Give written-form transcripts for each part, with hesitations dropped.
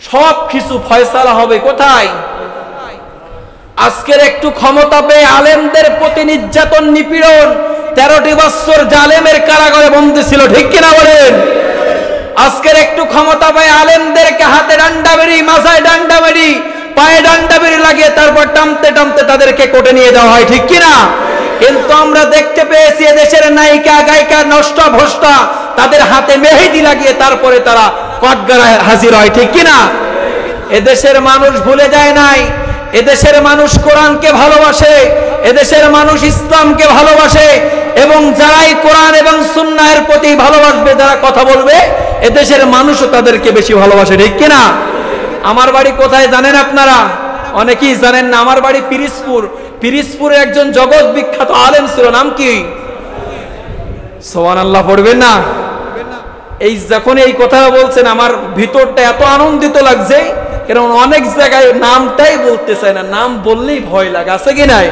সব কিছু ফয়সালা হবে কোথায়? আজকের একটু ক্ষমতা পেয়ে আলেমদের প্রতি নির্যাতন নিপীড়ন, 13টি বছর জালেমের কারাগারে বন্দী ছিল, ঠিক কিনা বলেন? আজকের একটু ক্ষমতা পেয়ে আলেমদেরকে হাতে ডান্ডা বেরি, মাথায় ডান্ডা বেরি, পায়ে ডান্ডা বেরি লাগিয়ে তারপর টানতে টানতে তাদেরকে কোর্টে নিয়ে যাওয়া হয়, ঠিক কিনা? কিন্তু আমরা দেখতে পেয়েছি এদেশের নায়িকা গায়িকা নষ্ট ভ্রষ্টা তাদের হাতে মেহেদি লাগিয়ে তারপরে তারা কটগারায় হাজির হয়, ঠিক কিনা? এদেশের মানুষ ভুলে যায় নাই, এদেশের মানুষ কোরআনকে ভালোবাসে, এদেশের মানুষ ইসলামকে ভালোবাসে, এবং যারাই কোরআন এবং সুন্নাহের প্রতি ভালোবাসবে, যারা কথা বলবে, এদেশের মানুষও তাদেরকে বেশি ভালোবাসে, ঠিক কিনা? আমার বাড়ি কোথায় জানেন আপনারা? অনেকেই জানেন না। আমার বাড়ি পিরিজপুর। পিরিজপুরে একজন জগৎ বিখ্যাত আলেম ছিল, নাম কি? সুবহানাল্লাহ পড়বেন না? এই যখন এই কথা বলছেন আমার ভিতরটা এত আনন্দিত লাগছে, কারণ অনেক জায়গায় নামটাই বলতে চায় না, নাম বললেই ভয় লাগে, আছে কি নাই?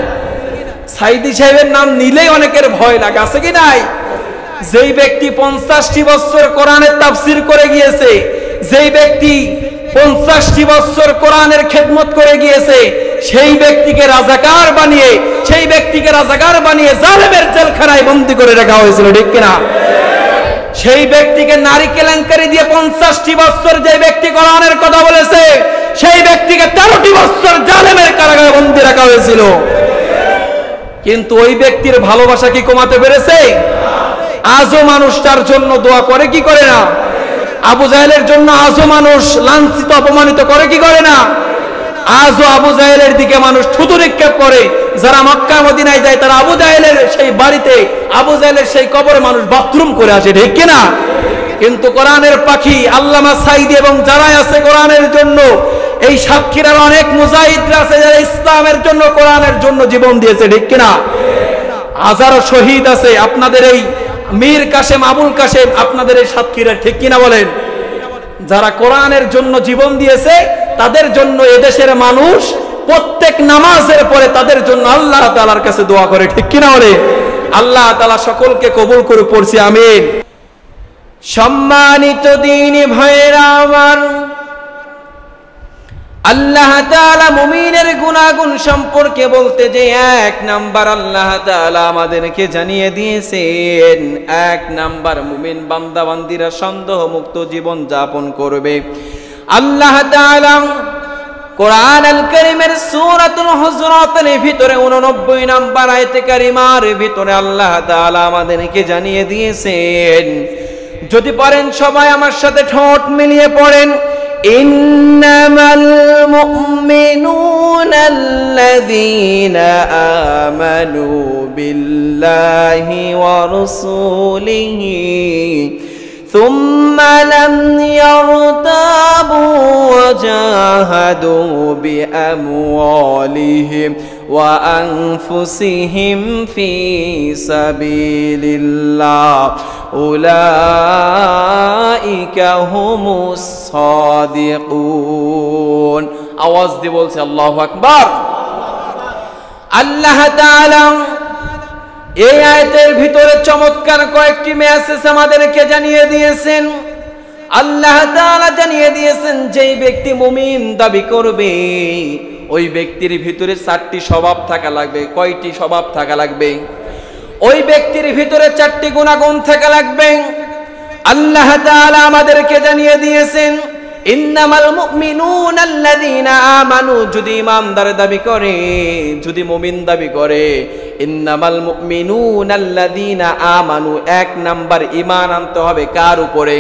সাইদি সাহেবের নাম নিলেই অনেকের ভয় লাগে, আছে কি নাই? যেই ব্যক্তি 50টি বছর কোরআনের তাফসীর করে গিয়েছে, যেই ব্যক্তি 50টি বছর কোরআনের খেদমত করে গিয়েছে, সেই ব্যক্তিকে রাজাকার বানিয়ে জালেমের জেলখানায় বন্দী করে রাখা হয়েছিল, ঠিক কিনা? সেই ব্যক্তিকে নারী কেলেঙ্কারি দিয়ে 50টি বছর যে ব্যক্তি কোরআনের কথা বলেছে, সেই ব্যক্তিকে 13টি বছর জালেমের কারাগারে বন্দী রাখা হয়েছিল। কিন্তু ওই ব্যক্তির ভালোবাসা কি কমাতে পেরেছে? আজও মানুষ তার জন্য দোয়া করে কি করে না? আবু জাহেলের জন্য আজও মানুষ লাঞ্ছিত অপমানিত করে কি করে না? আজও আবু জাহেলের দিকে মানুষ থুতু নিক্ষেপ করে। যারা মক্কা মদিনায় যায় তারা আবু জাহেলের সেই বাড়িতে, আবু জাহেলের সেই কবরে মানুষ বাথরুম করে আসে, ঠিক কিনা? কিন্তু কোরআনের পাখি আল্লামা সাঈদী এবং যারাই আছে কোরআনের জন্য, এই সাক্ষীরা অনেক মুজাহিদরা আছে যারা ইসলামের জন্য কোরআনের জন্য জীবন দিয়েছে, ঠিক কিনা? হাজারো শহীদ আছে আপনাদের এই মীর কাসেম, আবুল কাসেম, আপনাদের এই সাক্ষীরা, ঠিক কিনা বলেন? যারা কোরআনের জন্য জীবন দিয়েছে তাদের জন্য এদেশের মানুষ প্রত্যেক নামাজের পরে তাদের জন্য আল্লাহ তাআলার কাছে দোয়া করে, ঠিক কিনা বলে? আল্লাহ তাআলা সকলকে কবুল করে, পড়ছি আমিন। সম্মানিত দ্বীনি ভাইরা আমার, আল্লাহ তাআলা মুমিনের গুনাহগুণ সম্পর্কে বলতে যে 1 নাম্বার আল্লাহ তাআলা আমাদেরকে জানিয়ে দিয়েছেন, 1 নাম্বার মুমিন বান্দা বান্দীরা সন্দেহ মুক্ত জীবন যাপন করবে। আল্লাহ তাআলা কোরআন আল কারীমের সূরাতুল হুজুরাতের ভিতরে 89 নাম্বার আয়াতে কারিমার ভিতরে আল্লাহ তাআলা আমাদেরকে জানিয়ে দিয়েছেন, যদি পারেন সবাই আমার সাথে ঠোঁট মিলিয়ে পড়েন, ইন্নামাল মুমিনুনা আল্লাযীনা আমানু বিল্লাহি ওয়া রাসূলিহি ثم لم يرتابوا وجاهدوا بأموالهم وأنفسهم في سبيل الله أولئك هم الصادقون। আওয়াজ দিয়ে বলছে আল্লাহু আকবার। আল্লাহ তাআলা এই আয়াতের ভিতরে চমৎকার কয়েকটি মেসেজ আমাদেরকে জানিয়ে দিয়েছেন। আল্লাহ তাআলা জানিয়ে দিয়েছেন যেই ব্যক্তি মুমিন দাবি করবে ওই ব্যক্তির ভিতরে 4টি স্বভাব থাকা লাগবে। কয়টি স্বভাব থাকা লাগবে? ওই ব্যক্তির ভিতরে 4টি গুণাগুণ থাকা লাগবে। আল্লাহ তাআলা আমাদেরকে জানিয়ে দিয়েছেন ইন্নামাল মুমিনুনা আল্লাযীনা আমানু, যদি ইমানদার দাবি করে, যদি মুমিন দাবি করে, ইন্নামাল মুমিনুনা আল্লাযীনা আমানু, 1 নাম্বার ঈমান আনতে হবে কার উপরে?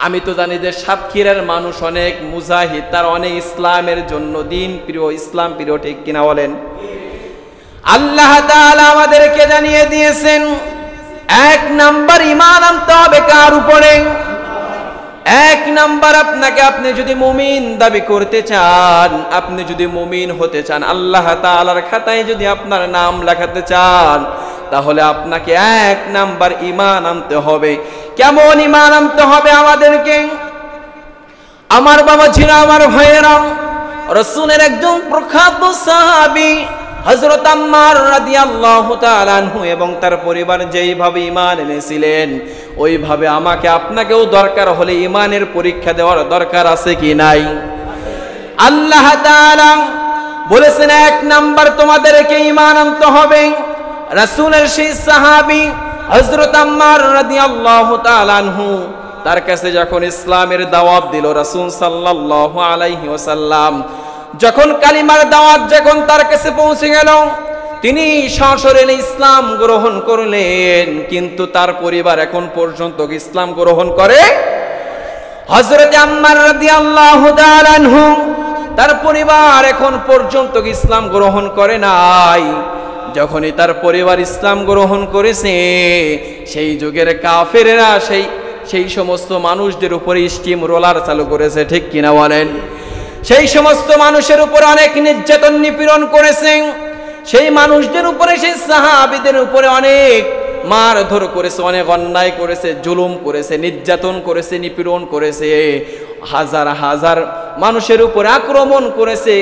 আমি তো জানি যে সাতক্ষীরার মানুষ অনেক মুজাহিদ, তার অনেক ইসলামের জন্য দিন প্রিয়, ইসলাম প্রিয়, ঠিক কিনা বলেন? আল্লাহ তাআলা আমাদেরকে জানিয়ে দিয়েছেন 1 নাম্বার ঈমান আনতে হবে কার উপরে? 1 নাম্বার আপনি যদি মুমিন দাবি করতে চান, আপনি যদি মুমিন হতে চান, আল্লাহ তাআলার খাতায় যদি আপনার নাম লেখাতে চান, তাহলে আপনাকে 1 নাম্বার ঈমান আনতে হবে। কেমন ঈমান আনতে হবে আমাদেরকে? আমার বাবা জিরা, আমার ভাইয়েরা, রাসূলের একজন প্রখ্যাত সাহাবী হযরত আম্মার রাদিয়াল্লাহু তাআলা আনহু এবং তার পরিবার যেইভাবে ঈমান এনেছিলেন, ওইভাবে আমাকে আপনাকেও দরকার হলে ইমানের পরীক্ষা দেওয়ার দরকার আছে কি নাই? আল্লাহ তাআলা বলেছেন, 1 নাম্বার তোমাদেরকে ঈমান আনতে হবে। রাসূলের সেই সাহাবী হযরত আম্মার রাদিয়াল্লাহু তাআলা আনহু তার কাছে যখন ইসলামের দাওয়াত দিল রাসূল সাল্লাল্লাহু আলাইহি ওয়াসাল্লাম, যখন কালিমার দাওয়াত যখন তার কাছে পৌঁছে গেল, তিনি সশরীরে ইসলাম গ্রহণ করলেন, কিন্তু তার পরিবার এখন পর্যন্ত ইসলাম গ্রহণ করে। হযরত আম্মার রাদিয়াল্লাহু তাআলা আনহু তার পরিবার এখন পর্যন্ত ইসলাম গ্রহণ করে নাই। যখনই তার পরিবার ইসলাম গ্রহণ করেছে, সেই যুগের কাফেরেরা সেই সমস্ত মানুষদের উপরে স্টিম রোলার চালু করেছে, ঠিক কিনা বলেন? সেই সমস্ত মানুষের উপর অনেক নির্যাতন নিপীড়ন করেছে, সেই মানুষদের উপরে, সেই সাহাবীদের উপরে অনেক মারধর করেছে, অনেক অন্যায় করেছে, জুলুম করেছে, নির্যাতন করেছে, নিপীড়ন করেছে, হাজার হাজার মানুষের উপরে আক্রমণ করেছে,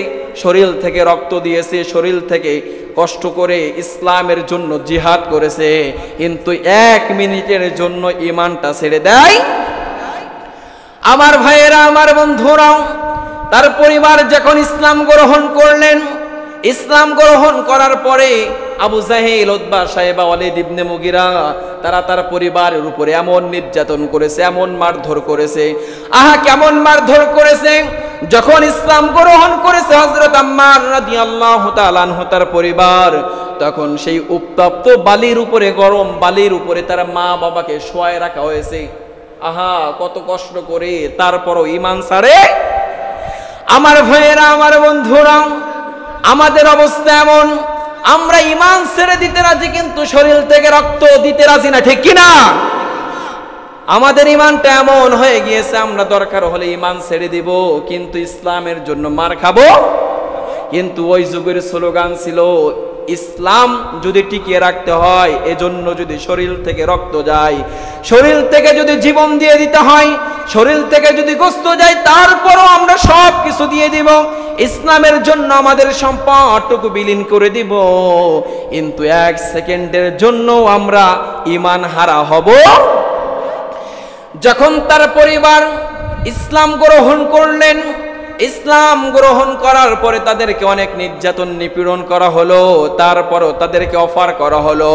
শরীর থেকে রক্ত দিয়েছে, শরীর থেকে কষ্ট করে ইসলামের জন্য জিহাদ করেছে, কিন্তু 1 মিনিটের জন্য ঈমানটা ছেড়ে দেয়। আমার ভাইয়েরা, আমার বন্ধুরা, তার পরিবার যখন ইসলাম গ্রহণ করলেন, ইসলাম গ্রহণ করার পরে আবু জাহেল, উতবা, সাইবা, ওয়ালিদ ইবনে মুগিরা তারা তার পরিবারের উপরে এমন নির্যাতন করেছে, এমন মারধর করেছে। কেমন মারধর করেছে! যখন ইসলাম গ্রহণ করেছে হযরত আম্মার রাদিয়াল্লাহু তাআলা আনহু তার পরিবার, তখন সেই উত্তপ্ত বালির উপরে, গরম বালির উপরে তার মা বাবাকে শোয়ায় রাখা হয়েছে। কত কষ্ট করে, তারপরও ঈমান ছাড়ে। আমার ভাইয়েরা, আমার বন্ধুরা, আমাদের অবস্থা এমন, আমরা ঈমান ছেড়ে দিতে রাজি, কিন্তু শরীর থেকে রক্ত দিতে রাজি না, ঠিক কিনা? আমাদের ঈমানটা এমন হয়ে গিয়েছে, আমরা দরকার হলে ঈমান ছেড়ে দিব, কিন্তু ইসলামের জন্য মার খাবো। কিন্তু ওই যুগের স্লোগান ছিল, ইসলাম যদি টিকিয়ে রাখতে হয়, এজন্য যদি শরীর থেকে রক্ত যায়, শরীর থেকে যদি জীবন দিয়ে দিতে হয়, শরীর থেকে যদি গোশত যায়, তারপরও আমরা সব কিছু দিয়ে দিব, ইসলামের জন্য আমাদের সম্পদটুকু বিলীন করে দিব। কিন্তু 1 সেকেন্ডের জন্য আমরা ঈমান হারা হব। যখন তার পরিবার ইসলাম গ্রহণ করলেন, ইসলাম গ্রহণ করার পরে তাদেরকে অনেক নির্যাতন নিপীড়ন করা হলো, তারপরও তাদেরকে অফার করা হলো,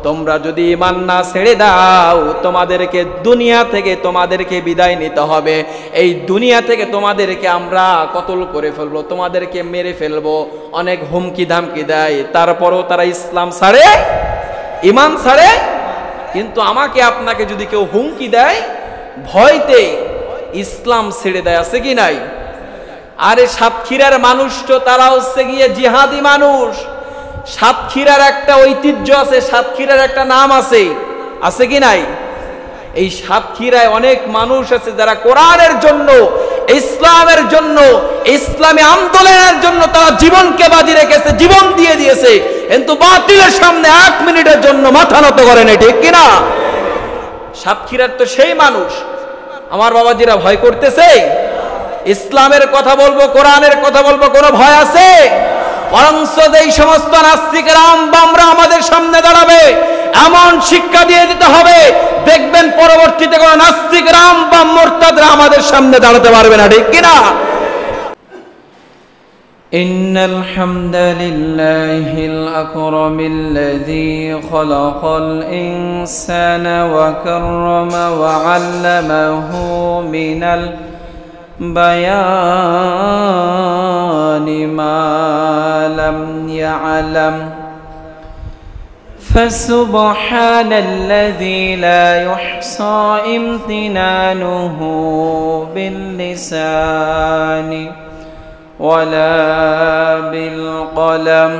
তোমরা যদি ঈমান না ছেড়ে দাও, তোমাদেরকে দুনিয়া থেকে তোমাদেরকে বিদায় নিতে হবে, এই দুনিয়া থেকে তোমাদেরকে আমরা কতল করে ফেলবো, তোমাদেরকে মেরে ফেলবো, অনেক হুমকি ধামকি দেয়। তারপরও তারা ইসলাম ছাড়ে, ঈমান ছাড়ে। কিন্তু আমাকে আপনাকে যদি কেউ হুমকি দেয়, ভয়তে ইসলাম ছেড়ে দেয়, আছে কি নাই? আরে সাতক্ষীরার মানুষ তো তারা হচ্ছে গিয়ে জিহাদি মানুষ। সাতক্ষীরার একটা ঐতিহ্য আছে, সাতক্ষীরার একটা নাম আছে, আছে কি নাই? এই সাতক্ষীরায় অনেক মানুষ আছে যারা কোরআনের জন্য, ইসলামের জন্য, ইসলামী আন্দোলনের জন্য তারা জীবনকে বাজি রেখেছে, জীবন দিয়ে দিয়েছে, কিন্তু বাতিলের সামনে 1 মিনিটের জন্য মাথা নত করে না, ঠিক কিনা? সাতক্ষীরার তো সেই মানুষ। আমার বাবাজিরা ভয় করতেছে? ইসলামের কথা বলবো, কোরআনের কথা বলবো, কোনো ভয় আছে? বরঞ্চ এই সমস্ত নাস্তিকেরা, আমবামরা আমাদের সামনে দাঁড়াবে, এমন শিক্ষা দিয়ে দিতে হবে, দেখবেন পরবর্তীতে কোনো নাস্তিক, আমবাম, মুরতাদরা আমাদের সামনে দাঁড়াতে পারবে না, ঠিক কিনা? ইন্নাল হামদালিল্লাহিল আকরামিল্লাযী খালাকাল ইনসানা ওয়া কাররামা ওয়া 'আল্লামাহু মিনাল বায়ানি মা লাম ইয়া'লাম ফাসুবহানাল্লাযী লা ইউহসা ইমতিনানুহু বিল লিসানি ওয়ালা বিল কলম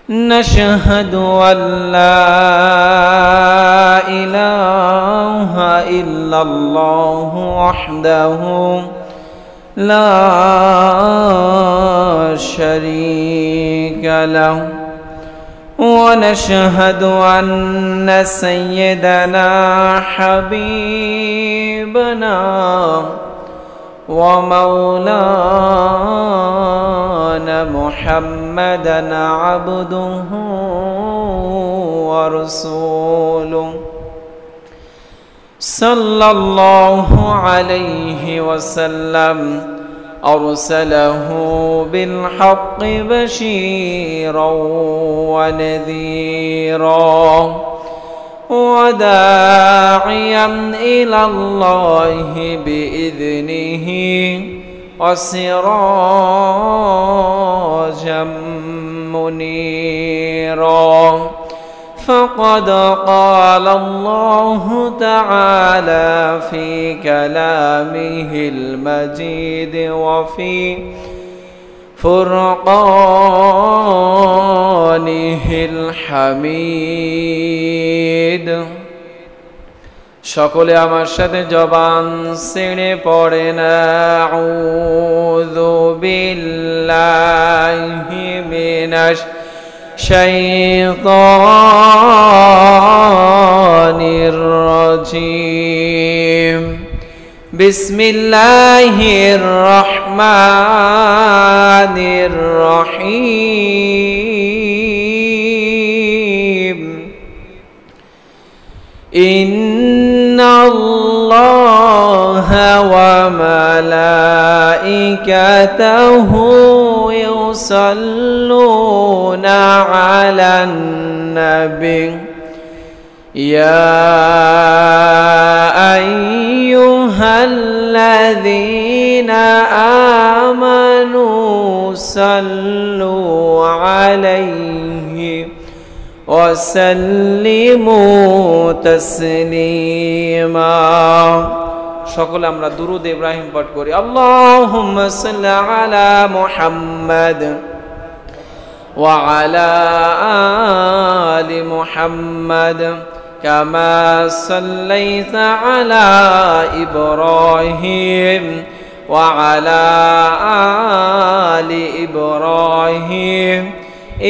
نشهد أن لا إله إلا الله وحده لا شريك له ونشهد أن سيدنا حبيبنا ومولانا محمدا عبده ورسوله সাল্লাল্লাহু আলাইহি ওয়াসাল্লাম أرسله بالحق بشيرا ونذيرا وداعيا إلى الله بإذنه وسراجا منيرا فقد قال الله تعالى في كلامه المجيد وفي فرقانه الحميد সকলে আমার সাথে জবান ছেড়ে পড়েন আউযু বিল্লাহি মিনাশ শাইতানির রাজিম বিসমিল্লাহির রহমানির রহিম ইন্নাল্লাহা ওয়া মালাইকাতাহু ইউসাল্লুনা আলান নাবী ইয়া আইয়ুহাল্লাযীনা আমানু সাল্লু আলাইহি ওয়াসাল্লিমু তাসলিমা সকলে আমরা দুরূদ ইব্রাহিম পাঠ করি আল্লাহুম্মা সাল্লি আলা মুহাম্মাদ ওয়া আলা আলি মুহাম্মাদ কামা সাল্লাইতা আলা ইব্রাহিম ওয়া আলা আলি ইব্রাহিম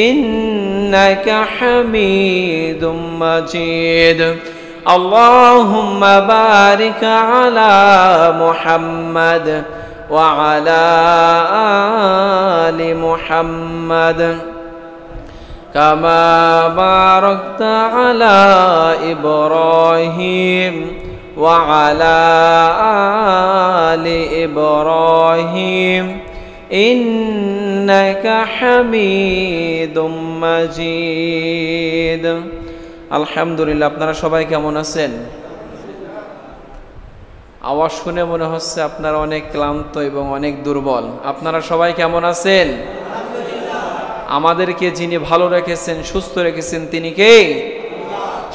إنك حميد مجيد اللهم بارك على محمد وعلى آل محمد كما باركت على إبراهيم وعلى آل إبراهيم إنك حميد مجيد আলহামদুলিল্লাহ আপনারা সবাই কেমন আছেন আওয়াজ শুনে মনে হচ্ছে আপনারা অনেক ক্লান্ত এবং অনেক দুর্বল আপনারা সবাই কেমন আছেন আমাদেরকে যিনি ভালো রেখেছেন সুস্থ রেখেছেন তিনি কে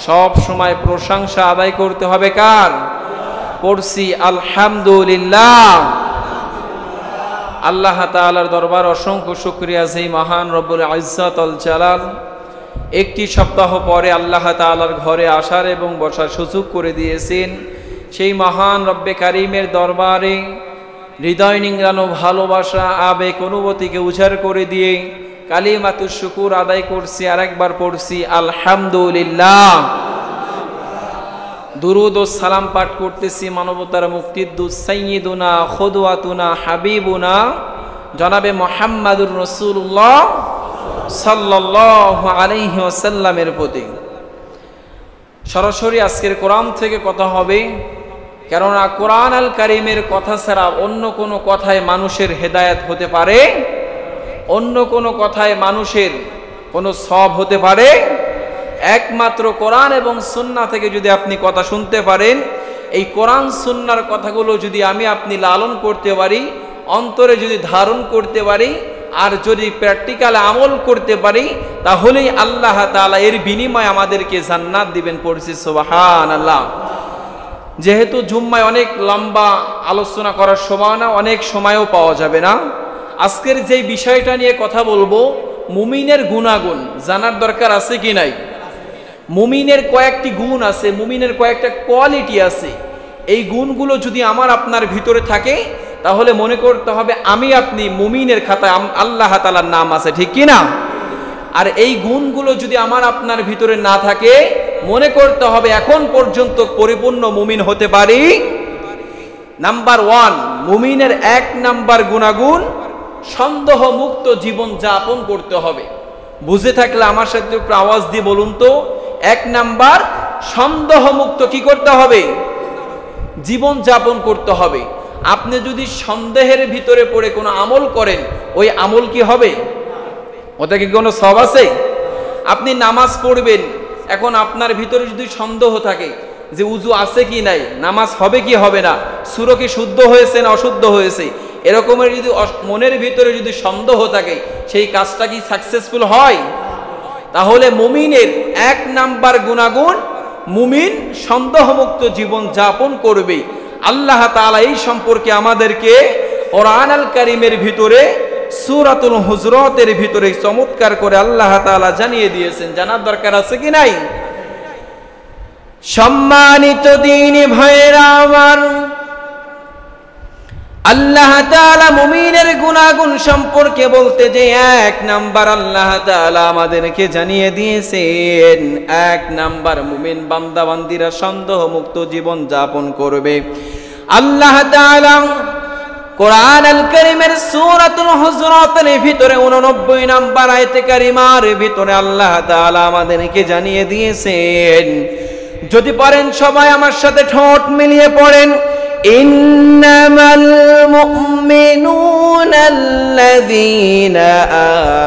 সব সময় প্রশংসা আদায় করতে হবে কার পড়ছি আলহামদুলিল্লাহ আল্লাহ তাআলার দরবার অসংখ্য শুকরিয়া যেই মহান রব্বুল ইজ্জত আল জালাল একটি সপ্তাহ পরে আল্লাহ তাআলার ঘরে আসার এবং বসার সুযোগ করে দিয়েছেন সেই মহান রব্বে কারীমের দরবারে হৃদয় নিংড়ানো ভালোবাসা আবেগ অনুভূতিকে উজাড় করে দিয়ে কালিমাতুশ শুকুর আদায় করছি আরেকবার পড়ছি আলহামদুলিল্লাহ দুরুদ ও সালাম পাঠ করতেছি মানবতার মুক্তির দূত সাইয়্যিদুনা খুদওয়াতুনা হাবিবুনা জনাবে মুহাম্মাদুর রাসূলুল্লাহ সাল্লাল্লাহু আলাইহি ওয়াসাল্লামের প্রতি সরাসরি আজকের কোরআন থেকে কথা হবে কেননা কোরআন আল কারীমের কথা ছাড়া অন্য কোনো কথায় মানুষের হেদায়েত হতে পারে অন্য কোনো কথায় মানুষের কোনো সওয়াব হতে পারে একমাত্র কোরআন এবং সুন্নাহ থেকে যদি আপনি কথা শুনতে পারেন এই কোরআন সুন্নাহর কথাগুলো যদি আমি আপনি লালন করতে পারি অন্তরে যদি ধারণ করতে পারি আর যদি প্র্যাকটিক্যাল আমল করতে পারি তাহলেই আল্লাহ তাআলা এর বিনিময়ে আমাদেরকে জান্নাত দিবেন পড়ছি সুবহানাল্লাহ যেহেতু জুম্মায় অনেক লম্বা আলোচনা করার সময় না অনেক সময়ও পাওয়া যাবে না আজকের যেই বিষয়টা নিয়ে কথা বলবো মুমিনের গুণাগুণ জানার দরকার আছে কি নাই মুমিনের কয়েকটি গুণ আছে মুমিনের কয়েকটা কোয়ালিটি আছে এই গুণগুলো যদি আমার আপনার ভিতরে থাকে তাহলে মনে করতে হবে আমি আপনি মুমিনের খাতায় আল্লাহ তাআলার নাম আছে ঠিক কি না আর এই গুণগুলো যদি আমার আপনার ভিতরে না থাকে মনে করতে হবে এখন পর্যন্ত পরিপূর্ণ মুমিন হতে পারি নাম্বার 1 মুমিনের 1 নাম্বার গুণাগুণ সন্দেহ মুক্ত জীবন যাপন করতে হবে বুঝে থাকলে আমার সাথে একটু আওয়াজ দিয়ে বলুন তো 1 নাম্বার সন্দেহ মুক্ত কি করতে হবে জীবন যাপন করতে হবে। আপনি যদি সন্দেহের ভিতরে পড়ে কোনো আমল করেন, ওই আমল কি হবে? ওটা কি কোনো সওয়াব আছে? আপনি নামাজ পড়বেন, এখন আপনার ভিতরে যদি সন্দেহ থাকে যে উযু আছে কি নাই, নামাজ হবে কি হবে না, সূরা কি শুদ্ধ হয়েছে না অশুদ্ধ হয়েছে, এরকমের যদি মনের ভিতরে যদি সন্দেহ থাকে, সেই কাজটা কি সাকসেসফুল হয়? তাহলে মুমিনের 1 নাম্বার গুণাগুণ, মুমিন সন্দেহমুক্ত জীবন যাপন করবে। আল্লাহ তাআলা এই সম্পর্কে আমাদেরকে কোরআন আল কারীমের ভিতরে সূরাতুল হুজরাতের ভিতরে চমৎকার করে আল্লাহ তাআলা জানিয়ে দিয়েছেন। জানার দরকার আছে কি নাই? সম্মানিত দ্বীনি ভাইরা আমার, আল্লাহ তাআলা মুমিনের গুনাহগুণ সম্পর্কে বলতে যে 1 নাম্বার আল্লাহ তাআলা আমাদেরকে জানিয়ে দিয়েছেন, 1 নাম্বার মুমিন বান্দা বান্দিরা সন্দেহমুক্ত জীবন যাপন করবে। আল্লাহ তাআলা কোরআন আল কারীমের সূরাতুল হুজরাতের ভিতরে 89 নাম্বার আয়াতে কারিমার ভিতরে আল্লাহ তাআলা আমাদেরকে জানিয়ে দিয়েছেন। যদি পারেন সবাই আমার সাথে ঠোঁট মিলিয়ে পড়েন, ইন্নামাল মুমিনুনা আল্লাযীনা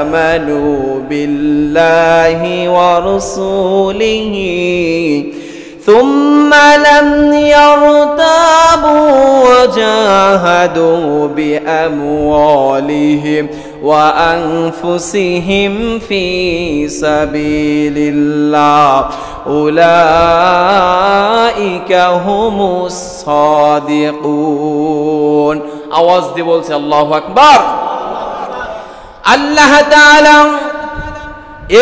আমানু বিল্লাহি ওয়া রাসূলিহি সুম্মা লাম ইয়ারতাবু ওয়া জাহাদু বিআমওয়ালিহিম ওয়া আনফুসিহিম ফি সাবিলিল্লাহ উলাইকা হুমুস সাদিকুন। আওয়াজ দিয়ে বলছে আল্লাহু আকবার। আল্লাহ তাআলা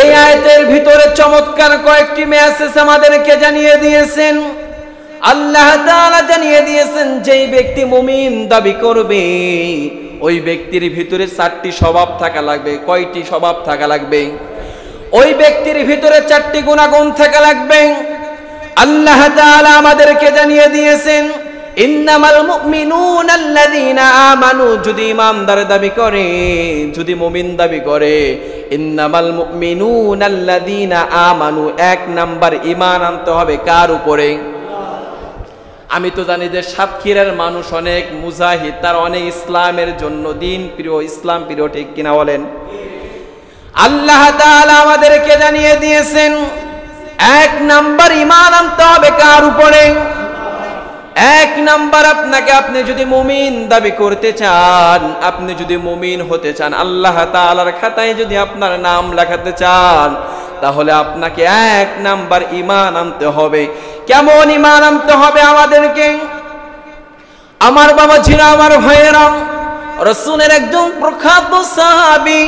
এই আয়াতের ভিতরে চমৎকার কয়েকটি মেসেজ আমাদেরকে জানিয়ে দিয়েছেন। আল্লাহ তাআলা জানিয়ে দিয়েছেন, যেই ব্যক্তি মুমিন দাবি করবে ওই ব্যক্তির ভিতরে 4টি স্বভাব থাকা লাগবে। কয়টি স্বভাব থাকা লাগবে? ওই ব্যক্তির ভিতরে 4টি গুণাগুণ থাকা লাগবে। আল্লাহ তাআলা আমাদেরকে জানিয়ে দিয়েছেন, ইন্নামাল মুমিনুনা আল্লাযীনা আমানু, যদি ইমানদার দাবি করে, যদি মুমিন দাবি করে, ইন্নামাল মুমিনুনা আল্লাযীনা আমানু, 1 নাম্বার ঈমান আনতে হবে কার উপরে? আমি তো জানি যে সাতক্ষীরার মানুষ অনেক মুজাহিদ, তার অনেক ইসলামের জন্য দিন প্রিয়, ইসলাম প্রিয়, ঠিক কিনা বলেন? আল্লাহ তাআলা আমাদেরকে জানিয়ে দিয়েছেন 1 নাম্বার ঈমান আনতে হবে কার উপরে? 1 নাম্বার আপনি যদি মুমিন দাবি করতে চান, আপনি যদি মুমিন হতে চান, আল্লাহ তাআলার খাতায় যদি আপনার নাম লেখাতে চান, তাহলে আপনাকে 1 নাম্বার ঈমান আনতে হবে। কেমন ঈমান আনতে হবে আমাদেরকে? আমার বাবা ছিল, আমার ভাইয়েরা, রাসূলের একজন প্রখ্যাত সাহাবী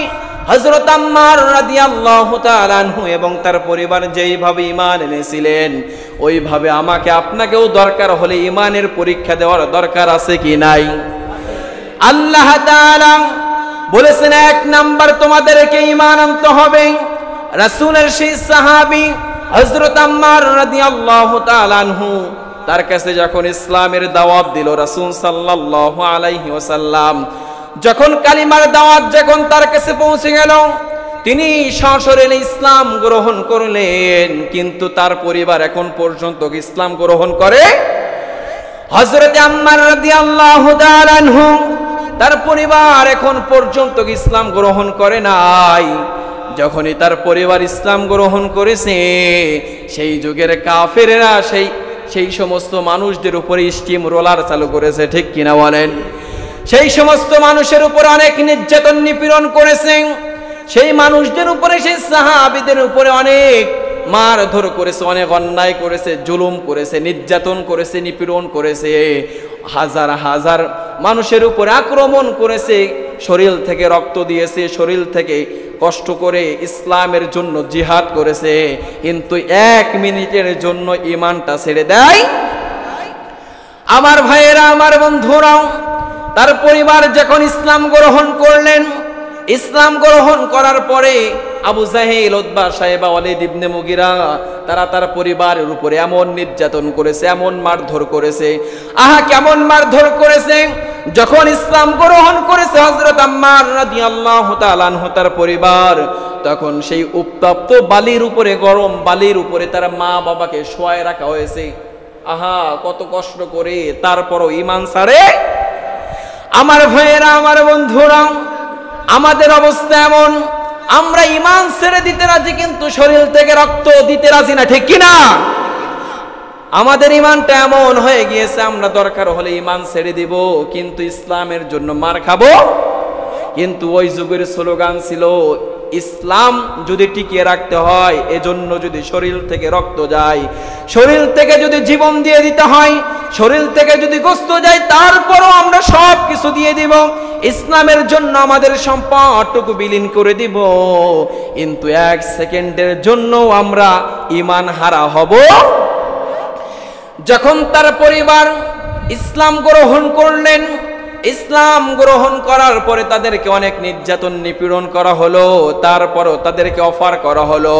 হযরত আম্মার রাদিয়াল্লাহু তাআলা আনহু এবং তার পরিবার যেইভাবে ঈমান এনেছিলেন, ওইভাবে আমাকে আপনাকেও দরকার হলে ঈমানের পরীক্ষা দেওয়ার দরকার আছে কি নাই? আল্লাহ তাআলা বলেছেন 1 নাম্বার তোমাদেরকে ঈমান আনতে হবে। রাসূলের সেই সাহাবী হযরত আম্মার রাদিয়াল্লাহু তাআলা আনহু, তার কাছে যখন ইসলামের দাওয়াত দিল রাসূল সাল্লাল্লাহু আলাইহি ওয়াসাল্লাম, যখন কালিমার দাওয়াত যখন তার কাছে পৌঁছে গেল, তিনি সশরীরে ইসলাম গ্রহণ করলেন, কিন্তু তার পরিবার এখন পর্যন্ত ইসলাম গ্রহণ করে? হযরত আম্মার রাদিয়াল্লাহু তাআলা আনহু, তার পরিবার এখন পর্যন্ত ইসলাম গ্রহণ করে নাই। যখনই তার পরিবার ইসলাম গ্রহণ করেছে, সেই যুগের কাফেররা সেই সমস্ত মানুষদের উপরে স্টিম রোলার চালু করেছে, ঠিক কিনা বলেন? সেই সমস্ত মানুষের উপর অনেক নির্যাতন নিপীড়ন করেছে। সেই মানুষদের উপরে, সেই সাহাবীদের উপরে অনেক মারধর করেছে, অনেক অন্যায় করেছে, জুলুম করেছে, নির্যাতন করেছে, নিপীড়ন করেছে, হাজার হাজার মানুষের উপরে আক্রমণ করেছে, শরীর থেকে রক্ত দিয়েছে, শরীর থেকে কষ্ট করে ইসলামের জন্য জিহাদ করেছে, কিন্তু 1 মিনিটের জন্য ঈমানটা ছেড়ে দেয়? আমার ভাইয়েরা, আমার বন্ধুরা, তার পরিবার যখন ইসলাম গ্রহণ করলেন, ইসলাম গ্রহণ করার পরে আবু জাহেল, উতবা, সাইবা, ওয়ালিদ ইবনে মুগিরা, তারা তার পরিবারের উপরে এমন নির্যাতন করেছে, এমন মারধর করেছে। আহা, কেমন মারধর করেছে! যখন ইসলাম গ্রহণ করেছে হযরত আম্মার রাদিয়াল্লাহু তাআলা আনহু, তার পরিবার, তখন সেই উত্তপ্ত বালির উপরে, গরম বালির উপরে তার মা বাবাকে শোয়ায় রাখা হয়েছে। আহা কত কষ্ট করে তারপরও ঈমান ছাড়ে। আমার ভাইয়েরা, আমার বন্ধুরা, আমাদের অবস্থা এমন, আমরা ঈমান ছেড়ে দিতে রাজি কিন্তু শরীর থেকে রক্ত দিতে রাজি না, ঠিক কিনা? আমাদের ঈমানটা এমন হয়ে গিয়েছে, আমরা দরকার হলে ঈমান ছেড়ে দিব কিন্তু ইসলামের জন্য মার খাবো। কিন্তু ওই যুগের স্লোগান ছিল, ইসলাম যদি টিকিয়ে রাখতে হয়, এজন্য যদি শরীর থেকে রক্ত যায়, শরীর থেকে যদি জীবন দিয়ে দিতে হয়, শরীর থেকে যদি গোশত যায়, তারপরও আমরা সব কিছু দিয়ে দিব, ইসলামের জন্য আমাদের সম্পদটুকু বিলীন করে দিব। কিন্তু এক সেকেন্ডের জন্য আমরা ঈমান হারা হব। যখন তার পরিবার ইসলাম গ্রহণ করলেন, ইসলাম গ্রহণ করার পরে তাদেরকে অনেক নির্যাতন নিপীড়ন করা হলো, তারপরও তাদেরকে অফার করা হলো,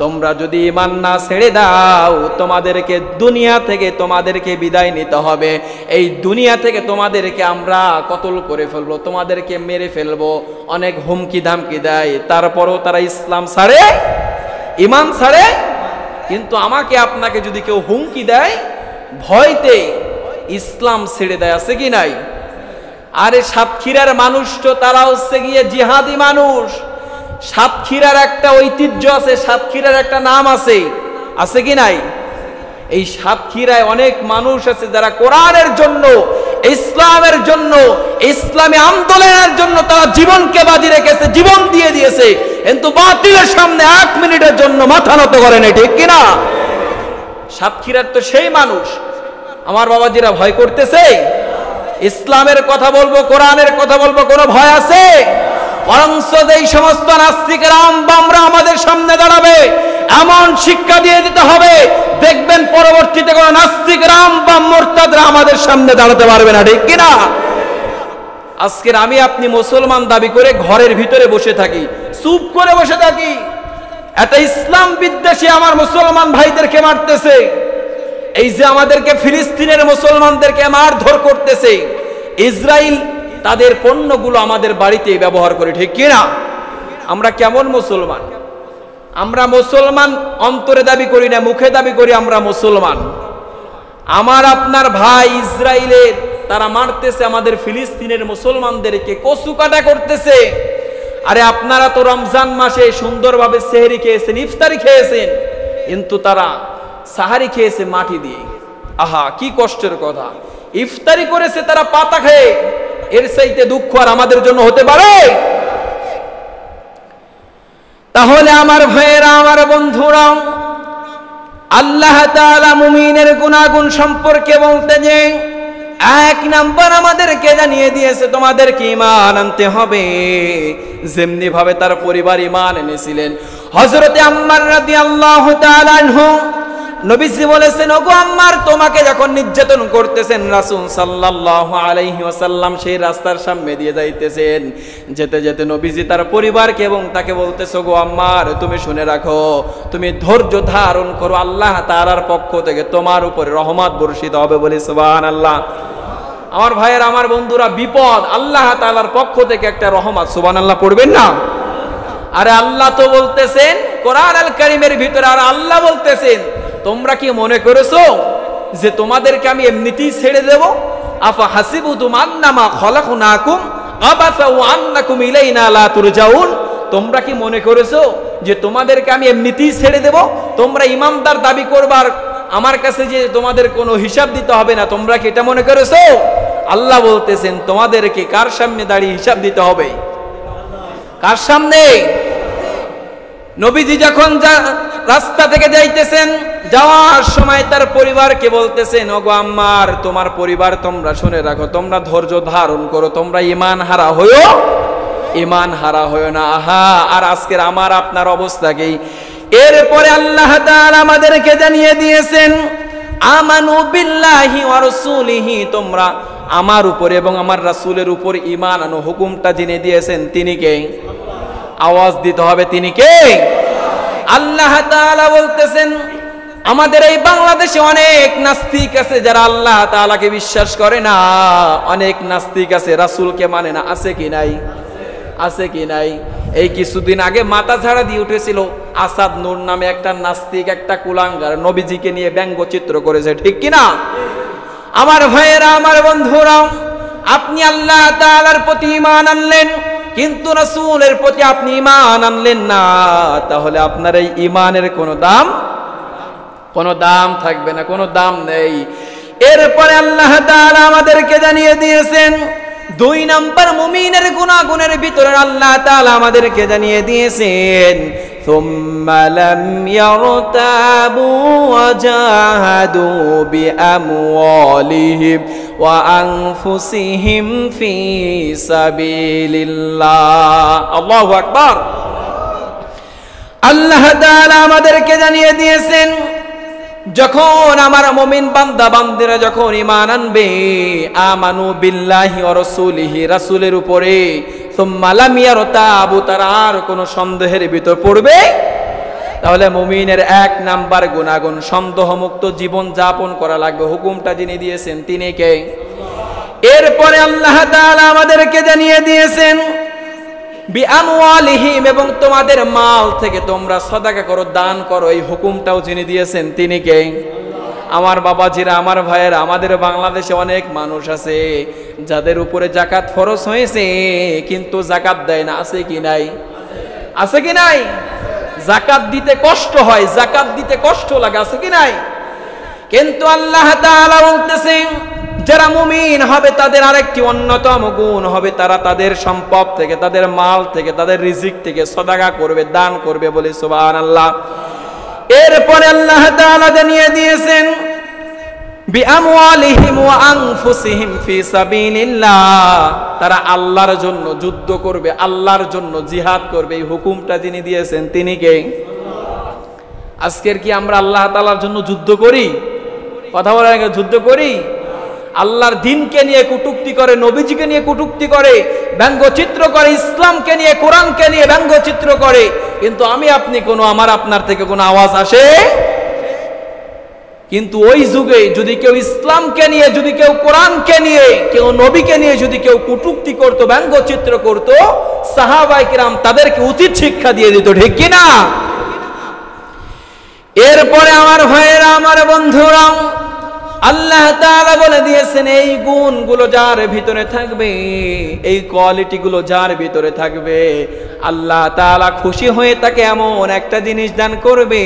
তোমরা যদি ঈমান না ছেড়ে দাও, তোমাদেরকে দুনিয়া থেকে তোমাদেরকে বিদায় নিতে হবে, এই দুনিয়া থেকে তোমাদেরকে আমরা কতল করে ফেলবো, তোমাদেরকে মেরে ফেলবো, অনেক হুমকি ধামকি দেয়। তারপরও তারা ইসলাম ছাড়ে, ঈমান ছাড়ে। কিন্তু আমাকে আপনাকে যদি কেউ হুমকি দেয়, ভয়তে ইসলাম ছেড়ে দেয়, আছে কি নাই? আরে সাতক্ষীরার মানুষ তো তারা হচ্ছে গিয়ে জিহাদি মানুষ। সাতক্ষীরার একটা ঐতিহ্য আছে, সাতক্ষীরার একটা নাম আছে, আছে কি নাই? এই সাতক্ষীরায় অনেক মানুষ আছে যারা কোরআনের জন্য, ইসলামের জন্য, ইসলামী আন্দোলনের জন্য তারা জীবনকে বাজি রেখেছে, জীবন দিয়ে দিয়েছে, কিন্তু বাতিলের সামনে 1 মিনিটের জন্য মাথা নত করে না, ঠিক কিনা? সাতক্ষীরার তো সেই মানুষ। আমার বাবাজিরা ভয় করতেছে? ইসলামের কথা বলবো, কোরআনের কথা বলবো, কোনো ভয় আছে? বরঞ্চ যেই সমস্ত নাস্তিকেরা বামরা আমাদের সামনে দাঁড়াবে, এমন শিক্ষা দিয়ে দিতে হবে, দেখবেন পরবর্তীতে কোনো নাস্তিক রাম বা মুরতাদরা আমাদের সামনে দাঁড়াতে পারবে না, ঠিক কিনা? আজকের আমি আপনি মুসলমান দাবি করে ঘরের ভিতরে বসে থাকি, চুপ করে বসে থাকি, একটা ইসলাম বিদ্বেষী আমার মুসলমান ভাইদেরকে মারতেছে, এই যে আমাদেরকে ফিলিস্তিনের মুসলমানদেরকে মারধর করতেছে, ইসরায়েল তাদের পণ্যগুলো আমাদের বাড়িতে ব্যবহার করে, ঠিক কিনা? আমরা কেমন মুসলমান? আমরা মুসলমান অন্তরে দাবি করি না, মুখে দাবি করি আমরা মুসলমান। আমার আপনার ভাই ইসরায়েলের তারা মারতেছে আমাদের ফিলিস্তিনের মুসলমানদেরকে, কচু কাটা করতেছে। আরে আপনারা তো রমজান মাসে সুন্দরভাবে সেহরি খেয়েছেন, ইফতারি খেয়েছেন, কিন্তু তারা সাহারি খেয়েছে মাটি দিয়ে। আহা কি কষ্টের কথা! ইফতারি করেছে তারা পাতা খেয়ে, এর চাইতে দুঃখ আর আমাদের জন্য হতে পারে? তাহলে আমার ভাইয়েরা, আমার বন্ধুরা, আল্লাহ তাআলা মুমিনের গুনাহগুণ সম্পর্কে বলতে যে 1 নাম্বার আমাদেরকে জানিয়ে দিয়েছে, তোমাদেরকে ঈমান আনতে হবে যেমনি ভাবে তার পরিবার ঈমান এনেছিলেন। হযরতে আম্মার রাদিয়াল্লাহু তাআলা আনহু নবীজি বলেছেন, ওগো আম্মার, তোমাকে যখন নির্যাতন করতেছেন, রাসূল সাল্লাল্লাহু আলাইহি ওয়াসাল্লাম সেই রাস্তার সামনে দিয়ে যাইতেছেন, যেতে যেতে নবীজি তার পরিবারকে এবং তাকে বলতেছে, ওগো আম্মার, তুমি শুনে রাখো, তুমি ধৈর্য ধারণ করো, আল্লাহ তাআলার পক্ষ থেকে তোমার উপরে রহমত বর্ষিত হবে, বলি সুবহানাল্লাহ। আমার ভাইয়ের, আমার বন্ধুরা, বিপদ আল্লাহ তাআলার পক্ষ থেকে একটা রহমত, সুবহানাল্লাহ পড়বেন না? আরে আল্লাহ তো বলতেছেন কোরআন আল কারীমের ভিতরে, আর আল্লাহ বলতেছেন, তোমরা কি মনে করেছো যে তোমাদেরকে আমি এমনিতেই ছেড়ে দেব? আফা হাসিবুতুম আন্নামা খলাকনাকুম আবাসা ওয়া আন্নাকুম ইলাইনা লা তুরজাউন, তোমরা কি মনে করেছো যে তোমাদেরকে আমি এমনিতেই ছেড়ে দেব? তোমরা ইমানদার দাবি করবার, আমার কাছে যে তোমাদের কোনো হিসাব দিতে হবে না, তোমরা কি এটা মনে করেছো? আল্লাহ বলতেছেন, তোমাদেরকে কার সামনে দাঁড়িয়ে হিসাব দিতে হবে? কার সামনে? নবীজি যখন রাস্তা থেকে যাইতেছেন, যাওয়ার সময় তার পরিবারকে বলতেছেন, ওগো আম্মার, তোমার পরিবার তোমরা শুনে রাখো, তোমরা ধৈর্য ধারণ করো, তোমরা ঈমান হারা হইও, ঈমান হারা হইও না। আহা, আর আজকের আমার আপনার অবস্থা কি? এরপরে আল্লাহ তাআলা আমাদেরকে জানিয়ে দিয়েছেন, আমানু বিল্লাহি ওয়া রাসূলিহি, তোমরা আমার উপরে এবং আমার রাসূলের উপর ঈমান আনো, হুকুমটা যিনি দিয়েছেন তিনি কে? আওয়াজ দিতে হবে, তিনি কে? আল্লাহ তাআলা বলতেছেন, আমাদের এই বাংলাদেশে অনেক নাস্তিক আছে যারা আল্লাহ তাআলাকে বিশ্বাস করে না, অনেক নাস্তিক আছে রাসূলকে মানে না, আছে কি নাই? আছে কি নাই? এই কিছুদিন আগে মাথা ঝাড়া দিয়ে উঠেছিল আসাদ নূর নামে একটা নাস্তিক, একটা কুলাঙ্গার, নবীজিকে নিয়ে ব্যঙ্গচিত্র করেছে, ঠিক কিনা? আমার ভাইয়েরা, আমার বন্ধুরা, আপনি আল্লাহ তাআলার প্রতি ঈমান আনলেন, কিন্তু রাসূলের প্রতি আপনি ঈমান আনলেন না, তাহলে আপনার এই ঈমানের কোনো দাম থাকবে না, কোনো দাম নেই। এরপরে আল্লাহ তাআলা আমাদেরকে জানিয়ে দিয়েছেন 2 নম্বর মুমিনের গুনাহগুনের ভিতরে আল্লাহ তাআলা আমাদেরকে জানিয়ে দিয়েছেন সুম্মা লাম ইয়ারতাবু ওয়া জাহাদু বিআমওয়ালিহিম ওয়া আনফুসিহিম ফি সাবিলিল্লাহ। আল্লাহু আকবার। আল্লাহ তাআলা আমাদেরকে জানিয়ে দিয়েছেন যখন আমার মুমিন বান্দা বান্দিরা যখন ঈমান আনবে, আমানু বিল্লাহি ওয়া রাসূলিহি, রাসূলের উপরে, সুম্মা লাম ইয়ারতাবু, তারা আর কোনো সন্দেহের ভিতর পড়বে, তাহলে মুমিনের 1 নাম্বার গুনাহগুণ সন্দেহমুক্ত জীবন যাপন করা লাগবে। হুকুমটা যিনি দিয়েছেন তিনি কে? এরপরে আল্লাহ তাআলা আমাদেরকে জানিয়ে দিয়েছেন বিআমওয়ালিহিম, এবং তোমাদের মাল থেকে তোমরা সদকা করো, দান করো, এই হুকুমটাও যিনি দিয়েছেন তিনি কে? আমার বাবাজিরা, আমার ভাইয়েরা, আমাদের বাংলাদেশে অনেক মানুষ আছে যাদের উপরে যাকাত ফরজ হয়েছে কিন্তু যাকাত দেয় না। আছে কি নাই? আছে কি নাই? যাকাত দিতে কষ্ট হয়, যাকাত দিতে কষ্ট লাগে, আছে কি নাই? কিন্তু আল্লাহ তাআলা বলতেছেন যারা মুমিন হবে তাদের আরেকটি অন্যতম গুণ হবে তারা তাদের সম্পদ থেকে, তাদের মাল থেকে, তাদের রিজিক থেকে সদকা করবে, দান করবে, বলে সুবহানাল্লাহ। এরপরে আল্লাহ তাআলা জানিয়ে দিয়েছেন বিআমওয়ালিহিম ওয়া আনফুসিহিম ফি সাবিলিল্লাহ, তারা আল্লাহর জন্য যুদ্ধ করবে, আল্লাহর জন্য জিহাদ করবে, এই হুকুমটা যিনি দিয়েছেন তিনি কে? আজকের কি আমরা আল্লাহ তাআলার জন্য যুদ্ধ করি? কথা বলার আগে যুদ্ধ করি? আল্লাহর দ্বীনকে নিয়ে কটূক্তি করে, নবীজিকে নিয়ে কটূক্তি করে, ব্যঙ্গচিত্র করে, ইসলামকে নিয়ে, কোরআনকে নিয়ে ব্যঙ্গচিত্র করে, কিন্তু আমি আপনি কোনো, আমার আপনার থেকে কোনো আওয়াজ আসে? কিন্তু ওই যুগে যদি কেউ ইসলামকে নিয়ে, যদি কেউ কোরআনকে নিয়ে, কেউ নবীকে নিয়ে যদি কেউ কটূক্তি করত, ব্যঙ্গচিত্র করত, সাহাবায়ে কিরাম তাদেরকে উচিত শিক্ষা দিয়ে দিত, ঠিক কি না? এরপরে আমার ভাইয়েরা, আমার বন্ধুরা, আল্লাহ তাআলা বলে দিয়েছেন এই গুণগুলো যার ভিতরে থাকবে, এই কোয়ালিটিগুলো যার ভিতরে থাকবে, আল্লাহ তাআলা খুশি হয়ে তাকে এমন একটা জিনিস দান করবে।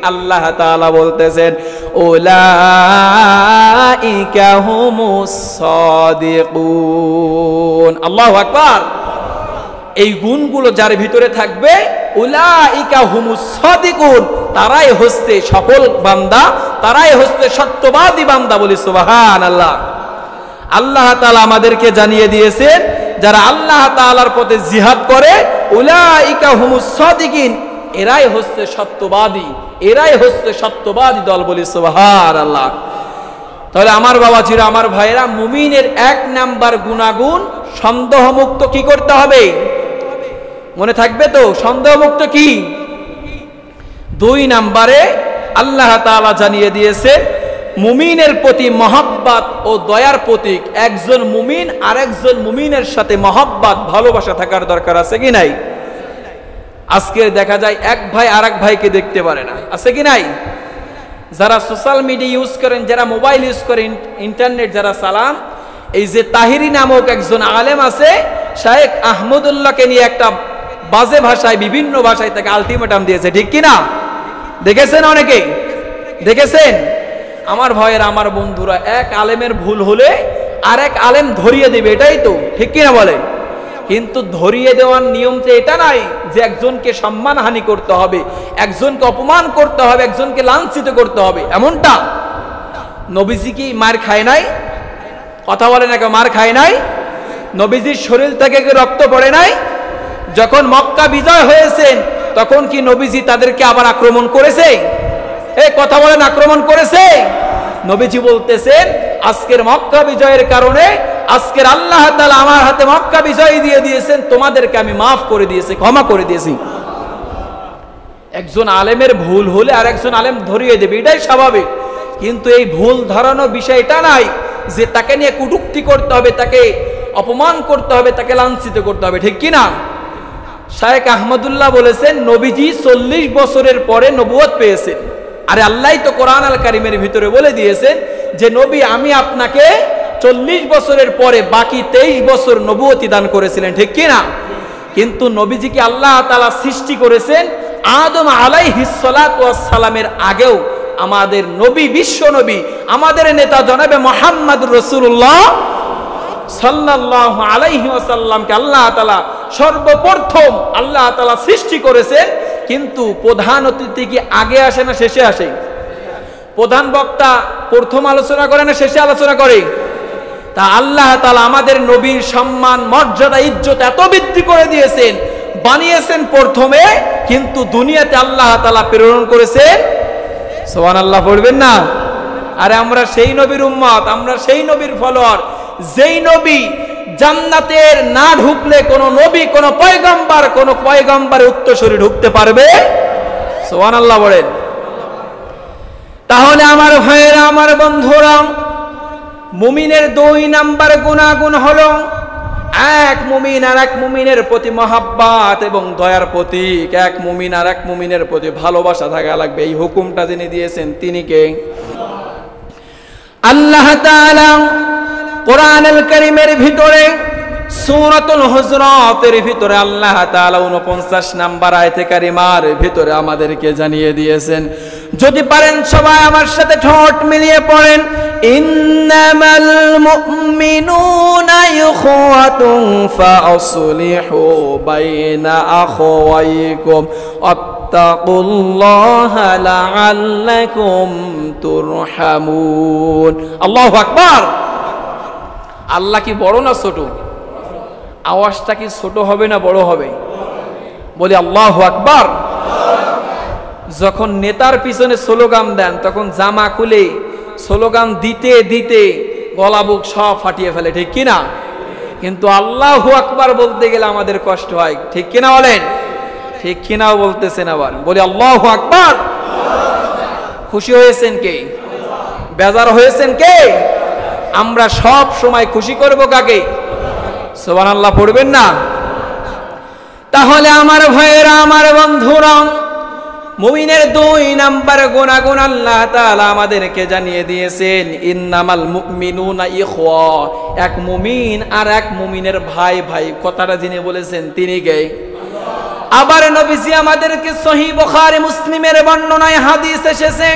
আল্লাহ তাআলা বলতেছেন উলাইকা হুমুস সাদিকুন। আল্লাহু আকবার। এই গুণগুলো যার ভিতরে থাকবে, উলাইকা হুমুস সাদিকুন, তারাই হচ্ছে সফল বান্দা, তারাই হচ্ছে সত্যবাদী বান্দা, বলি সুবহানাল্লাহ। আল্লাহ তাআলা আমাদেরকে জানিয়ে দিয়েছেন যারা আল্লাহ তাআলার পথে জিহাদ করে, উলাইকা হুমুস সাদিকিন, এরাই হচ্ছে সত্যবাদী, এরাই হচ্ছে সত্যবাদী দল, বলি সুবহানাল্লাহ। তাহলে আমার বাবাজিরা, আমার ভাইয়েরা, মুমিনের 1 নাম্বার গুনাহগুণ সন্দেহমুক্ত কি করতে হবে? মনে থাকবে তো? সন্দেহমুক্ত কি? 2 নম্বরে আল্লাহ তাআলা জানিয়ে দিয়েছে মুমিনের প্রতি মহব্বত ও দয়ার প্রতীক। একজন মুমিন আরেকজন মুমিনের সাথে মহব্বত, ভালোবাসা থাকার দরকার, আছে কি নাই? আজকে দেখা যায় এক ভাই আরেক ভাইকে দেখতে পারে না, আছে কি নাই? যারা সোশ্যাল মিডিয়া ইউজ করেন, যারা মোবাইল ইউজ করেন, ইন্টারনেট যারা চালান, এই যে তাহিরি নামক একজন আলেম আছে, শায়েখ আহমদুল্লাহকে নিয়ে একটা বাজে ভাষায়, বিভিন্ন ভাষায় তাকে আলটিমেটাম দিয়েছে, ঠিক কিনা? দেখেছেন? অনেকেই দেখেছেন? আমার ভাইয়েরা, আমার বন্ধুরা, এক আলেমের ভুল হলে আরেক আলেম ধরিয়ে দেবে, এটাই তো, ঠিক কিনা বলেন? কিন্তু ধরিয়ে দেওয়ার নিয়ম তো এটা নাই যে একজনকে সম্মানহানি করতে হবে, একজনকে অপমান করতে হবে, একজনকে লাঞ্ছিত করতে হবে, এমনটা। নবীজি কি মার খায় নাই? কথা বলে না, মার খায় নাই? নবীজির শরীর থেকে কি রক্ত পড়ে নাই? যখন মক্কা বিজয় হয়েছেন তখন কি নবীজি তাদেরকে আবার আক্রমণ করেছে? কথা বলেন, আক্রমণ করেছে? নবীজি বলতেছেন আজকের মক্কা বিজয়ের কারণে, আজকের আল্লাহ তাআলা আমার হাতে মক্কা বিজয় দিয়ে দিয়েছেন, তোমাদেরকে আমি মাফ করে দিয়েছি, ক্ষমা করে দিয়েছি। একজন আলেমের ভুল হলে আরেকজন আলেম ধরিয়ে দেবে, এটাই স্বাভাবিক। কিন্তু এই ভুল ধরানো বিষয়টা নাই যে তাকে নিয়ে কটূক্তি করতে হবে, তাকে অপমান করতে হবে, তাকে লাঞ্ছিত করতে হবে, ঠিক কিনা? শায়েখ আহমদুল্লাহ বলেছেন নবীজি 40 বছরের পরে নবুয়ত পেয়েছেন। আরে আল্লাহ তো কোরআন আল কারিমের ভিতরে বলে দিয়েছেন যে নবী আমি আপনাকে 40 বছরের পরে বাকি 23 বছর নবুয়তি দান করেছিলেন, ঠিক কি না? কিন্তু নবীজিকে আল্লাহ তাআলা সৃষ্টি করেছেন আদম আলাইহিস সালাতু ওয়াস সালামের আগেও। আমাদের নবী, বিশ্ব নবী, আমাদের নেতা জনাবে মুহাম্মদুর রাসূলুল্লাহ সাল্লাল্লাহু আলাইহি ওয়াসাল্লামকে আল্লাহ তাআলা সর্বপ্রথম আল্লাহ তাআলা সৃষ্টি করেছেন। কিন্তু প্রধান অতিথি কি আগে আসে না শেষে আসে? প্রধান বক্তা প্রথম আলোচনা করে না শেষে আলোচনা করে? তা আল্লাহ তাআলা আমাদের নবীর সম্মান, মর্যাদা, ইজ্জত এত বৃদ্ধি করে দিয়েছেন, বানিয়েছেন প্রথমে, কিন্তু দুনিয়াতে আল্লাহ তাআলা প্রেরণ করেছেন। সুবহানাল্লাহ পড়বেন না? আরে আমরা সেই নবীর উম্মত, আমরা সেই নবীর ফলোয়ার, যেই নবী জান্নাতের না ঢুকলে কোন নবী, কোন পয়গম্বরের উত্তরসূরি ঢুকতে পারবে? সুবহানাল্লাহ বলেন। তাহলে আমার ভাইয়েরা, আমার বন্ধুরা, মুমিনের 2 নাম্বার গুনাহগুণ হলো এক মুমিন আর এক মুমিনের প্রতি মহাব্বত এবং দয়ার প্রতীক। এক মুমিন আর এক মুমিনের প্রতি ভালোবাসা থাকা লাগবে। এই হুকুমটা যিনি দিয়েছেন তিনি কে? আল্লাহ তাআলা কোরআনুল কারীমের ভিতরে সূরাতুল হুজুরাতের ভিতরে আল্লাহ তাআলা 49 নাম্বার আয়াতে কারিমার ভিতরে আমাদেরকে জানিয়ে দিয়েছেন। যদি পারেন সবাই আমার সাথে ঠোঁট মিলিয়ে পড়েন, ইন্নামাল মুমিনুনা ইখওয়াতুন ফাআসলিহু বাইনা আখাওয়াইকুম ওয়াত্তাকুল্লাহা লাআল্লাকুম তুরহামুন। আল্লাহু আকবার। আল্লাহ কি বড় না ছোট? আওয়াজটা কি ছোট হবে না বড় হবে? বলি আল্লাহু আকবার। যখন নেতার পিছনে স্লোগান দেন তখন জামা খুলে স্লোগান দিতে দিতে গলা বুক সব ফাটিয়ে ফেলে, ঠিক কিনা? কিন্তু আল্লাহু আকবার বলতে গেলে আমাদের কষ্ট হয়, ঠিক কিনা বলেন? ঠিক কিনাও বলতেছেন আবার। বলি আল্লাহু আকবার। খুশি হয়েছেন কে? বেজার হয়েছেন কে? আমরা সব সময় খুশি করব কাকে? সুবহানাল্লাহ পড়বেন না? তাহলে আমার ভাইয়েরা, আমার বন্ধুরা, মুমিনের 2 নাম্বার গুনাহগুণ আল্লাহ তাআলা আমাদেরকে জানিয়ে দিয়েছেন। ইন্নামাল মুমিনুনা ইখওয়া, এক মুমিন আর এক মুমিনের ভাই ভাই। কথাটা যিনি বলেছেন তিনি কে? আবার নবীজি আমাদেরকে সহিহ বুখারী মুসলিমের বর্ণনায় হাদিস এসেছে,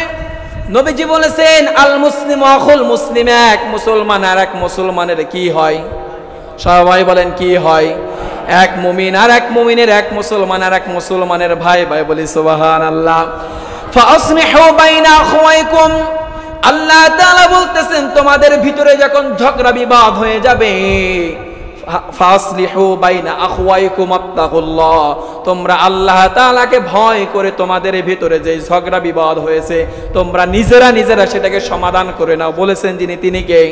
নবীজি বলেছেন আল মুসলিম আখুল মুসলিম, এক মুসলমান আর এক মুসলমানের কি হয়? সবাই বলেন কি হয়? এক মুমিন আর এক মুমিনের, এক মুসলমান আর এক মুসলমানের ভাই ভাই। বলি সুবহানাল্লাহ। ফাআসলিহু বাইনা আখাওয়াইকুম, আল্লাহ তাআলা বলতেছেন তোমাদের ভিতরে যখন ঝগড়া বিবাদ হয়ে যাবে, ফাআসলিহু বাইনা আখাওয়াইকুম ওয়াত্তাকুল্লাহ, তোমরা আল্লাহ তাআলাকে ভয় করে তোমাদের ভিতরে যে ঝগড়া বিবাদ হয়েছে তোমরা নিজেরা নিজেরা সেটাকে সমাধান করে নাও। বলেছেন যিনি তিনি কে?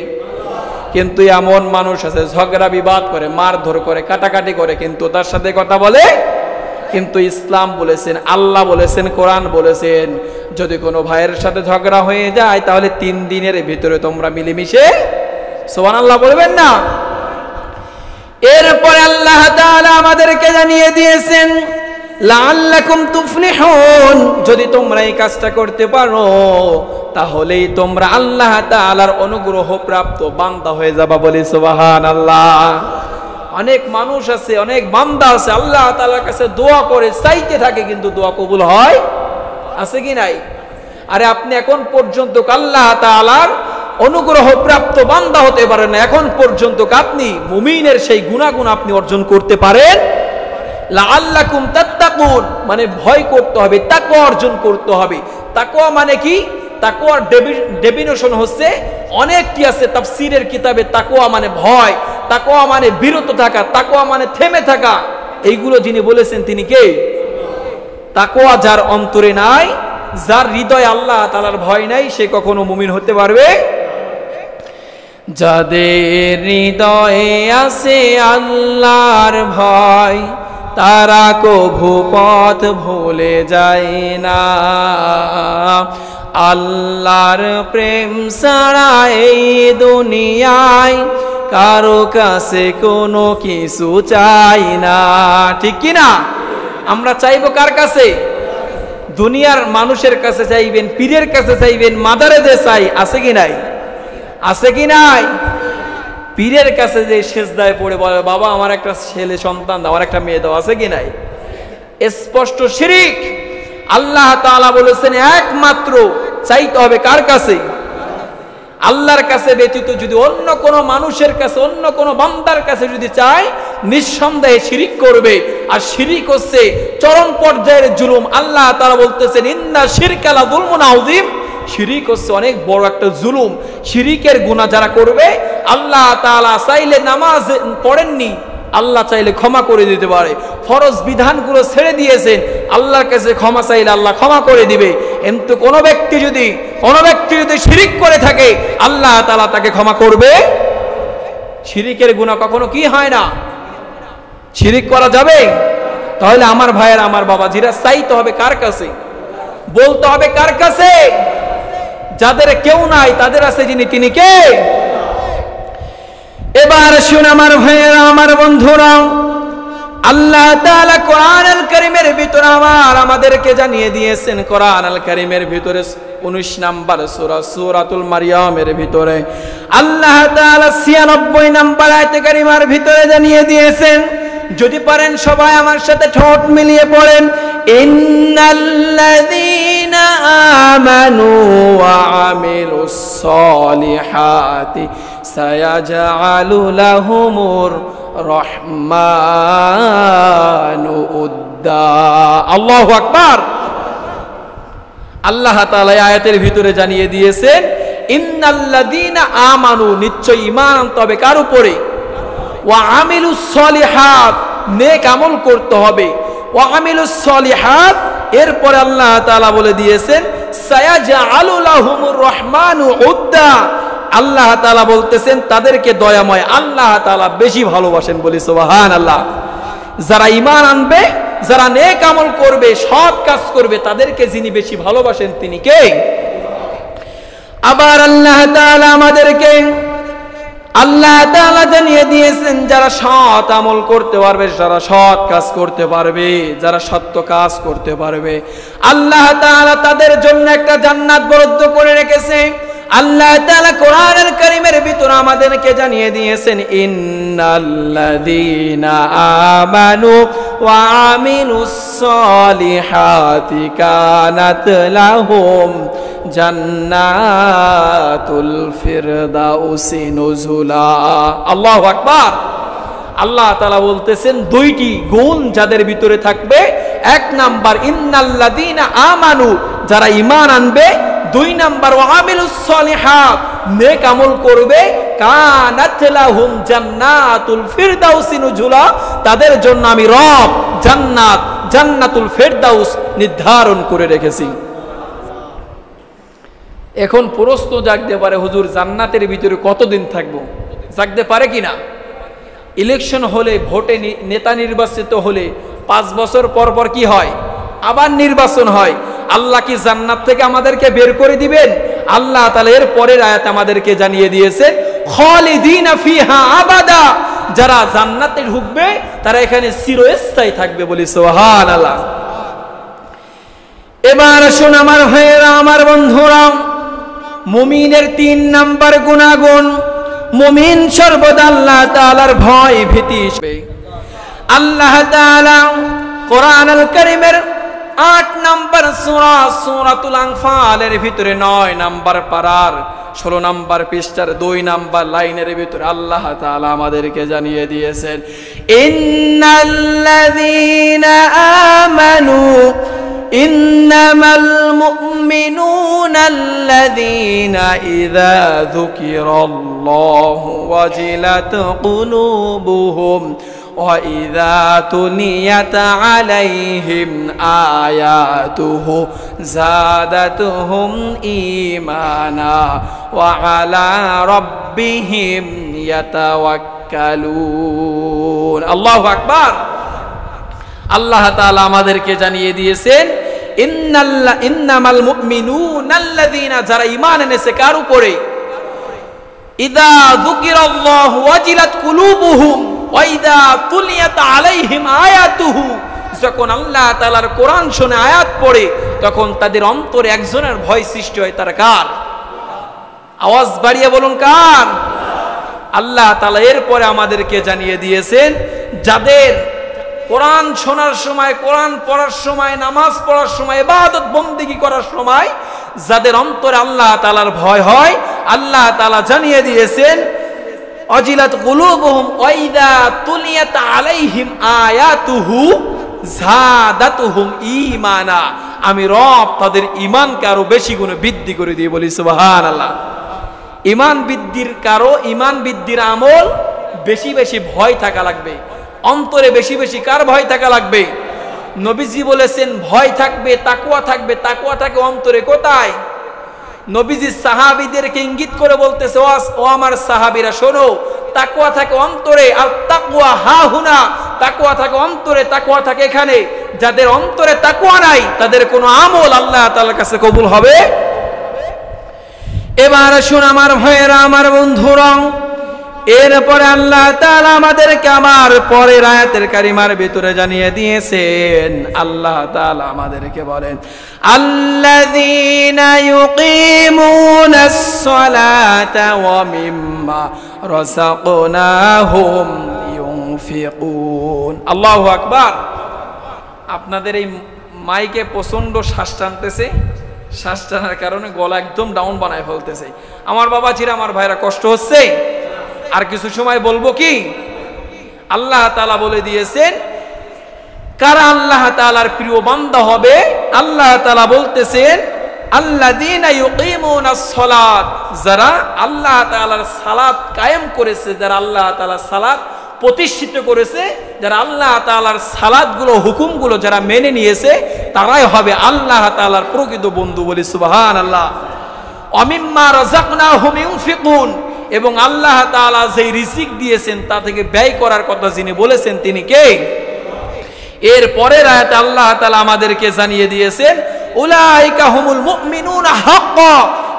কিন্তু এমন মানুষ আছে ঝগড়া বিবাদ করে, মারধর করে, কাটাকাটি করে, কিন্তু তার সাথে কথা বলে। কিন্তু ইসলাম বলেছেন, আল্লাহ বলেছেন, কোরআন বলেছেন, যদি কোনো ভাইয়ের সাথে ঝগড়া হয়ে যায় তাহলে 3 দিনের ভিতরে তোমরা মিলেমিশে, সুবহানাল্লাহ বলবেন না? এরপরে আল্লাহ তাআলা আমাদেরকে জানিয়ে দিয়েছেন লাআল্লাকুম তুফলিহুন, যদি তোমরা এই কাজটা করতে পারো তাহলেই তোমরা আল্লাহ তাআলার অনুগ্রহ প্রাপ্ত বান্দা হয়ে যাবা। বলি সুবহানাল্লাহ। অনেক মানুষ আছে, অনেক বান্দা আছে আল্লাহ তাআলার কাছে দোয়া করে চাইতে থাকে, কিন্তু দোয়া কবুল হয়? আছে কি নাই? আরে আপনি এখন পর্যন্ত আল্লাহ তাআলার অনুগ্রহ প্রাপ্ত বান্দা হতে পারেন না, এখন পর্যন্ত আপনি মুমিনের সেই গুনাহগুণ আপনি অর্জন করতে পারেন? লাআল্লাকুম তাত্তাকুন মানে ভয় করতে হবে, তাকওয়া অর্জন করতে হবে। তাকওয়া মানে কি? তাকওয়ার ডেফিনিশন হচ্ছে অনেকটি আছে তাফসীরের কিতাবে। তাকওয়া মানে ভয়, তাকওয়া মানে বিরত থাকা, তাকওয়া মানে থেমে থাকা। এইগুলো যিনি বলেছেন তিনি কে? তাকওয়া যার অন্তরে নাই, যার হৃদয়ে আল্লাহ তাআলার ভয় নাই, সে কখনো মুমিন হতে পারবে? যাদের হৃদয়ে আছে আল্লাহর ভয় তারা কভু পথ ভুলে যায় না। আল্লাহর প্রেম ছাড়া এই দুনিয়ায় কারো কাছে কোনো কিছু চাই না, ঠিক কি না? আমরা চাইবো কার কাছে? দুনিয়ার মানুষের কাছে চাইবেন, পীরের কাছে চাইবেন, মাদারে যে চাই, আছে কি নাই? আছে কি নাই? পীরের কাছে যে সেজদায় পড়ে বলে বাবা আমার একটা ছেলে সন্তান দাও, আমার একটা মেয়ে দাও, আছে কি নাই? স্পষ্ট শিরিক। আল্লাহ তাআলা বলেছেন একমাত্র চাইতে হবে কার কাছে? আল্লাহর কাছে ব্যতীত যদি অন্য কোনো মানুষের কাছে, অন্য কোনো বান্দার কাছে যদি চায়, নিঃসন্দেহে শিরিক করবে। আর শিরিক হচ্ছে চরম পর্যায়ের জুলুম। আল্লাহ তাআলা বলতেছেন ইন্না শিরকা লা যুলমুন আযীম, শিরিক হচ্ছে অনেক বড় একটা জুলুম। শিরিকের গুনাহ যারা করবে, আল্লাহ তাআলা চাইলে নামাজ পড়েননি, আল্লাহ চাইলে ক্ষমা করে দিতে পারে। ফরজ বিধানগুলো ছেড়ে দিয়েছেন, আল্লাহর কাছে ক্ষমা চাইলে আল্লাহ ক্ষমা করে দিবে। কিন্তু কোনো ব্যক্তি যদি শিরিক করে থাকে, আল্লাহ তাআলা তাকে ক্ষমা করবে? শিরিকের গুনাহ কখনো কি হয় না? শিরিক করা যাবে? তাহলে আমার ভাইয়ের, আমার বাবাজিরা, চাইতে হবে কার কাছে? বলতে হবে কার কাছে? যাদের কেউ নাই তাদের আছে যিনি, তিনি কে? এবার শুন আমার ভাইয়েরা, আমার বন্ধুরা, আল্লাহ তাআলা কোরআনুল কারীমের ভিতরে আমাদেরকে জানিয়ে দিয়েছেন। কোরআনুল কারীমের ভিতরে 19 নাম্বার সূরা সূরাতুল মারইয়ামের ভিতরে আল্লাহ তাআলা 96 নাম্বার আয়াতে কারিমার ভিতরে জানিয়ে দিয়েছেন। যদি পারেন সবাই আমার সাথে ঠোঁট মিলিয়ে পড়েন, ইন্নাল্লাযীনা আমানু ওয়া আমিলুস সলিহাতি সায়াজআলু লাহুমুর রহমানু উদ্দা। আল্লাহু আকবার। আল্লাহ তাআলা আয়াতের ভিতরে জানিয়ে দিয়েছেন ইন্নাল্লাযীনা আমানু, নিশ্চয় ঈমান আনতে হবে কার উপরে? ওয়া আমিলুস সলিহাত, নেক আমল করতে হবে। ওয়া আমিলুস সলিহাত, এরপরে আল্লাহ তাআলা বলে দিয়েছেন সায়াজআলু লাহুমুর রহমানু উদ্দা। আল্লাহ তাআলা বলতেছেন তাদেরকে দয়াময় আল্লাহ তাআলা বেশি ভালোবাসেন, বলি সুবহানাল্লাহ। যারা ঈমান আনবে, যারা নেক আমল করবে, সৎ কাজ করবে, তাদেরকে যিনি বেশি ভালোবাসেন তিনি কে? আবার আল্লাহ তাআলা আমাদেরকে জানিয়ে দিয়েছেন যারা সৎ আমল করতে পারবে, যারা সৎ কাজ করতে পারবে, যারা সত্য কাজ করতে পারবে, আল্লাহ তাআলা তাদের জন্য একটা জান্নাত বরাদ্দ করে রেখেছে। আল্লাহ তাআলা কোরআনুল কারীমের ভিতরে আমাদেরকে জানিয়ে দিয়েছেন ইন্নাল্লাযীনা আমানু ওয়া আমিলুস সলিহাতি কানাত লাহুম জান্নাতুল ফিরদাউসি নুজুলা। আল্লাহু আকবার। আল্লাহ তাআলা বলতেছেন দুইটি গুণ যাদের ভিতরে থাকবে, এক নাম্বার ইন্নাল্লাযীনা আমানু, যারা ঈমান আনবে, দুই নাম্বার ওয়া আমিলুস সলিহাত, নেক আমল করবে, কানাত লাহুম জান্নাতুল ফিরদাউসি নুজুলা, তাদের জন্য আমি রব জান্নাতুল ফিরদাউস নির্ধারণ করে রেখেছি। এখন প্রশ্ন জাগতে পারে, হুজুর জান্নাতের ভিতরে কতদিন থাকবো? জাগতে পারে কিনা? ইলেকশন হলে, ভোটে নেতা নির্বাচিত হলে 5 বছর পর পর কি হয়? আবার নির্বাচন হয়। আল্লাহ কি জান্নাত থেকে আমাদেরকে বের করে দিবেন? আল্লাহ তাআলা এর পরের আয়াতে আমাদেরকে জানিয়ে দিয়েছে খালিদিনা ফিহা আবাদা, যারা জান্নাতে ঢুকবে তারা এখানে চিরস্থায়ী থাকবে, বলি সুবহানাল্লাহ। এবার শুন আমার ভাইয়েরা, আমার বন্ধুরা, মুমিনের 3 নাম্বার গুনাহগুণ, মুমিন সর্বদা আল্লাহ তাআলার ভয় ভীতি। আল্লাহ তাআলা কোরআনুল কারীমের 8 নাম্বার সূরা সূরাতুল আনফালের ভিতরে 9 নাম্বার পারার 16 নাম্বার পৃষ্ঠার 2 নাম্বার লাইনের ভিতরে আল্লাহ তাআলা আমাদেরকে জানিয়ে দিয়েছেন ইন্নাল্লাযীনা আমানু ইন্নামাল মুমিনুনাল্লাযীনা ইযা যুকিরাল্লাহু ওয়াজিলাত কুলুবুহুম وَإِذَا تُلِيَتْ عَلَيْهِمْ آيَاتُهُ زَادَتْهُمْ إِيمَانًا وَعَلَى رَبِّهِمْ يَتَوَكَّلُونَ। আল্লাহু আকবার। আল্লাহ তাআলা আমাদেরকে জানিয়ে দিয়েছেন ইন্নামাল মুমিনুনাল্লাযীনা, যারা ঈমান এনেছে কার উপরে? ইযা যুকিরাল্লাহু ওয়াজিলাত কুলুবুহুম ওয়া ইযা তুলিয়াত আলাইহিম আয়াতুহু, যখন আল্লাহ তাআলার কোরআন শুনে আয়াত পড়ে তখন তাদের অন্তরে একজনের ভয় সৃষ্টি হয়। তার কার? আওয়াজ বাড়িয়ে বলুন কার? আল্লাহ তাআলা এরপরে আমাদেরকে জানিয়ে দিয়েছেন, যাদের কোরআন শোনার সময়, কোরআন পড়ার সময়, নামাজ পড়ার সময়, ইবাদত বন্দেগী করার সময় যাদের অন্তরে আল্লাহ তাআলার ভয় হয়, আল্লাহ তাআলা জানিয়ে দিয়েছেন অজিলাত কুলুবুহুম ওয়া ইযা তুলিয়াত আলাইহিম আয়াতুহু যাদাতুহুম ঈমানা, আমি রব তাদের ঈমানকে আরো বেশি গুণে বৃদ্ধি করে দিয়ে বলি সুবহানাল্লাহ। ঈমান বৃদ্ধির আমল বেশি বেশি ভয় থাকা লাগবে, অন্তরে বেশি বেশি কার ভয় থাকা লাগবে? নবীজি বলেছেন ভয় থাকবে, তাকওয়া থাকবে। তাকওয়া থাকে অন্তরে কোথায়? নবীজি সাহাবীদেরকে ইঙ্গিত করে বলতেছে, ও আমার সাহাবীরা শোনো, তাকওয়া থাকে অন্তরে। আর তাকওয়া হাহুনা, তাকওয়া থাকে অন্তরে, তাকওয়া থাকে এখানে। যাদের অন্তরে তাকওয়া নাই তাদের কোনো আমল আল্লাহ তাআলার কাছে কবুল হবে। এবার শুন আমার ভাইয়েরা, আমার বন্ধুরা, এরপরে আল্লাহ তাআলা আমাদেরকে আমার পরের আয়াতের কারিমার ভিতরে জানিয়ে দিয়েছেন, আল্লাহ তাআলা আমাদেরকে বলেন আল্লাযীনা ইউকিমুনাস সালাতা ওয়া মিম্মা রাযাকনাহুম ইউনফিকুন। আল্লাহু আকবার। আপনাদের এই মাইকে প্রচন্ড শ্বাস টানতেছে, শ্বাস টানার কারণে গলা একদম ডাউন বানায় ফেলতেছে। আমার বাবাজিরা, আমার ভাইরা, কষ্ট হচ্ছে? আর কিছু সময় বলবো কি? আল্লাহ তাআলা বলে দিয়েছেন কারা আল্লাহ তাআলার প্রিয় বান্দা হবে। আল্লাহ তাআলা বলতেছেন আল্লাযীনা ইউকিমুনাস সালাত, যারা আল্লাহ তাআলার সালাত কায়েম করেছে, যারা আল্লাহ তাআলার সালাত প্রতিষ্ঠিত করেছে, যারা আল্লাহ তাআলার সালাতগুলো, হুকুমগুলো যারা মেনে নিয়েছে, তারাই হবে আল্লাহ তাআলার প্রকৃত বন্ধু বলি সুবহানাল্লাহ। ওয়া মিম্মা রাযাকনাহুম ইউনফিকুন, এবং আল্লাহ তাআলা যেই রিজিক দিয়েছেন তা থেকে ব্যয় করার কথা যিনি বলেছেন তিনি কে? এর পরের আয়াতে আল্লাহ তাআলা আমাদেরকে জানিয়ে দিয়েছেন উলাইকা হুমুল মুমিনুনা হাক্কা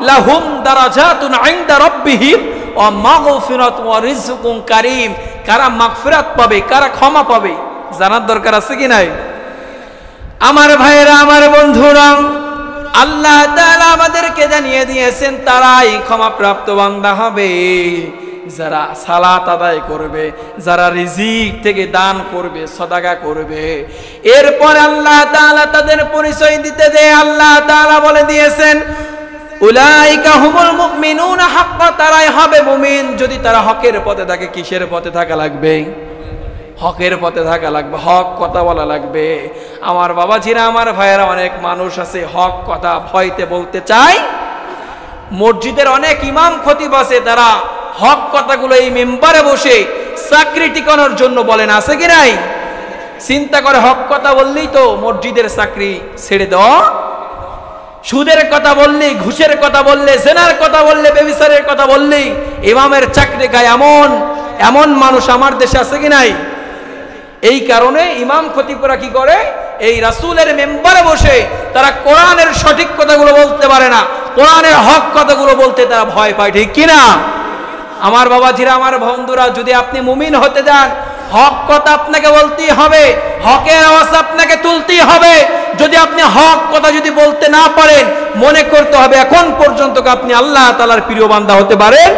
লাহুম দারাজাতুন ইনদা রাব্বিহিম ওয়া মাগফিরাতুন ওয়া রিজকুন কারীম। কারা মাগফিরাত পাবে, কারা ক্ষমা পাবে, জানার দরকার আছে কি নাই? আমার ভাইয়েরা, আমার বন্ধুরা, আল্লাহ তাআলা আমাদেরকে জানিয়ে দিয়েছেন তারাই ক্ষমাপ্রাপ্ত বান্দা হবে যারা সালাত আদায় করবে, যারা রিজিক থেকে দান করবে, সাদাকা করবে। এরপর আল্লাহ তাআলা তাদের পরিচয় দিতে দেয় আল্লাহ তাআলা বলে দিয়েছেন উলাইকা হুমুল মুমিনুনা হাক্কা, তারাই হবে মুমিন যদি তারা হকের পথে থাকে। কিসের পথে থাকা লাগবে? হকের পথে থাকা লাগবে, হক কথা বলা লাগবে। আমার বাবাজিরা, আমার ভাইয়েরা, অনেক মানুষ আছে হক কথা ভয়তে বলতে চায়। মসজিদের অনেক ইমাম খতিব আছে, তারা হক কথাগুলো এই মেম্বারে বসে চাকরি টিকানোর জন্য বলেন, আছে কি নাই? চিন্তা করে হক কথা বললেই তো মসজিদের চাকরি ছেড়ে দেওয়া। সুদের কথা বললেই, ঘুষের কথা বললে, জেনার কথা বললে, ব্যভিচারের কথা বললেই ইমামের চাকরি গায়, এমন মানুষ আমার দেশে আছে কি নাই? এই কারণে ইমাম খতিবরা কি করে? এই রাসূলের মেম্বারে বসে তারা কোরআনের সঠিক কথাগুলো বলতে পারে না, কোরআনের হক কথাগুলো বলতে তারা ভয় পায়, ঠিক কিনা? আমার বাবাজিরা, আমার বন্ধুরা, যদি আপনি মুমিন হতে যান, হক কথা আপনাকে বলতেই হবে, হকের আওয়াজ আপনাকে তুলতেই হবে। যদি আপনি হক কথা যদি বলতে না পারেন, মনে করতে হবে এখন পর্যন্ত আপনি আল্লাহ তাআলার প্রিয় বান্দা হতে পারেন।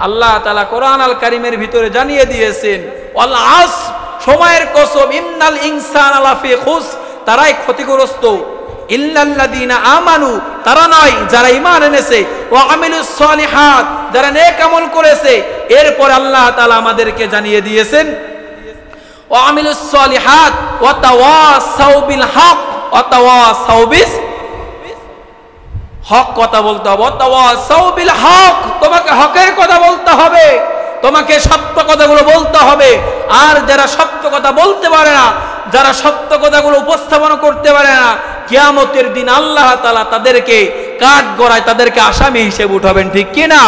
আল্লাহ তাআলা কোরআন আল কারীমের ভিতরে জানিয়ে দিয়েছেন ওয়াল আসর, সময়ের কসম, ইন্নাল ইনসানা লাফি খুস, তারাই ক্ষতিগ্রস্ত। ইল্লাল্লাযীনা আমানু, তারা নয় যারা ঈমান এনেছে, ওয়া আমিলুস সালিহাত, যারা নেক আমল করেছে। এরপর আল্লাহ তাআলা আমাদেরকে জানিয়ে দিয়েছেন ওয়া আমিলুস সালিহাত ওয়া তাওয়াসাউ বিল হক ওয়া তাওয়াসাউ বিস, হক কথা বলতে হবে। ওয়া তাওয়াসাউ বিল হক, তোমাকে হকের কথা বলতে হবে, তোমাকে সত্য কথাগুলো বলতে হবে। আর যারা সত্য কথা বলতে পারে না, যারা সত্য কথাগুলো উপস্থাপন করতে পারে না, কিয়ামতের দিন আল্লাহ তাআলা তাদেরকে কাঠগড়ায় তাদেরকে আসামি হিসেবে উঠাবেন, ঠিক কি না?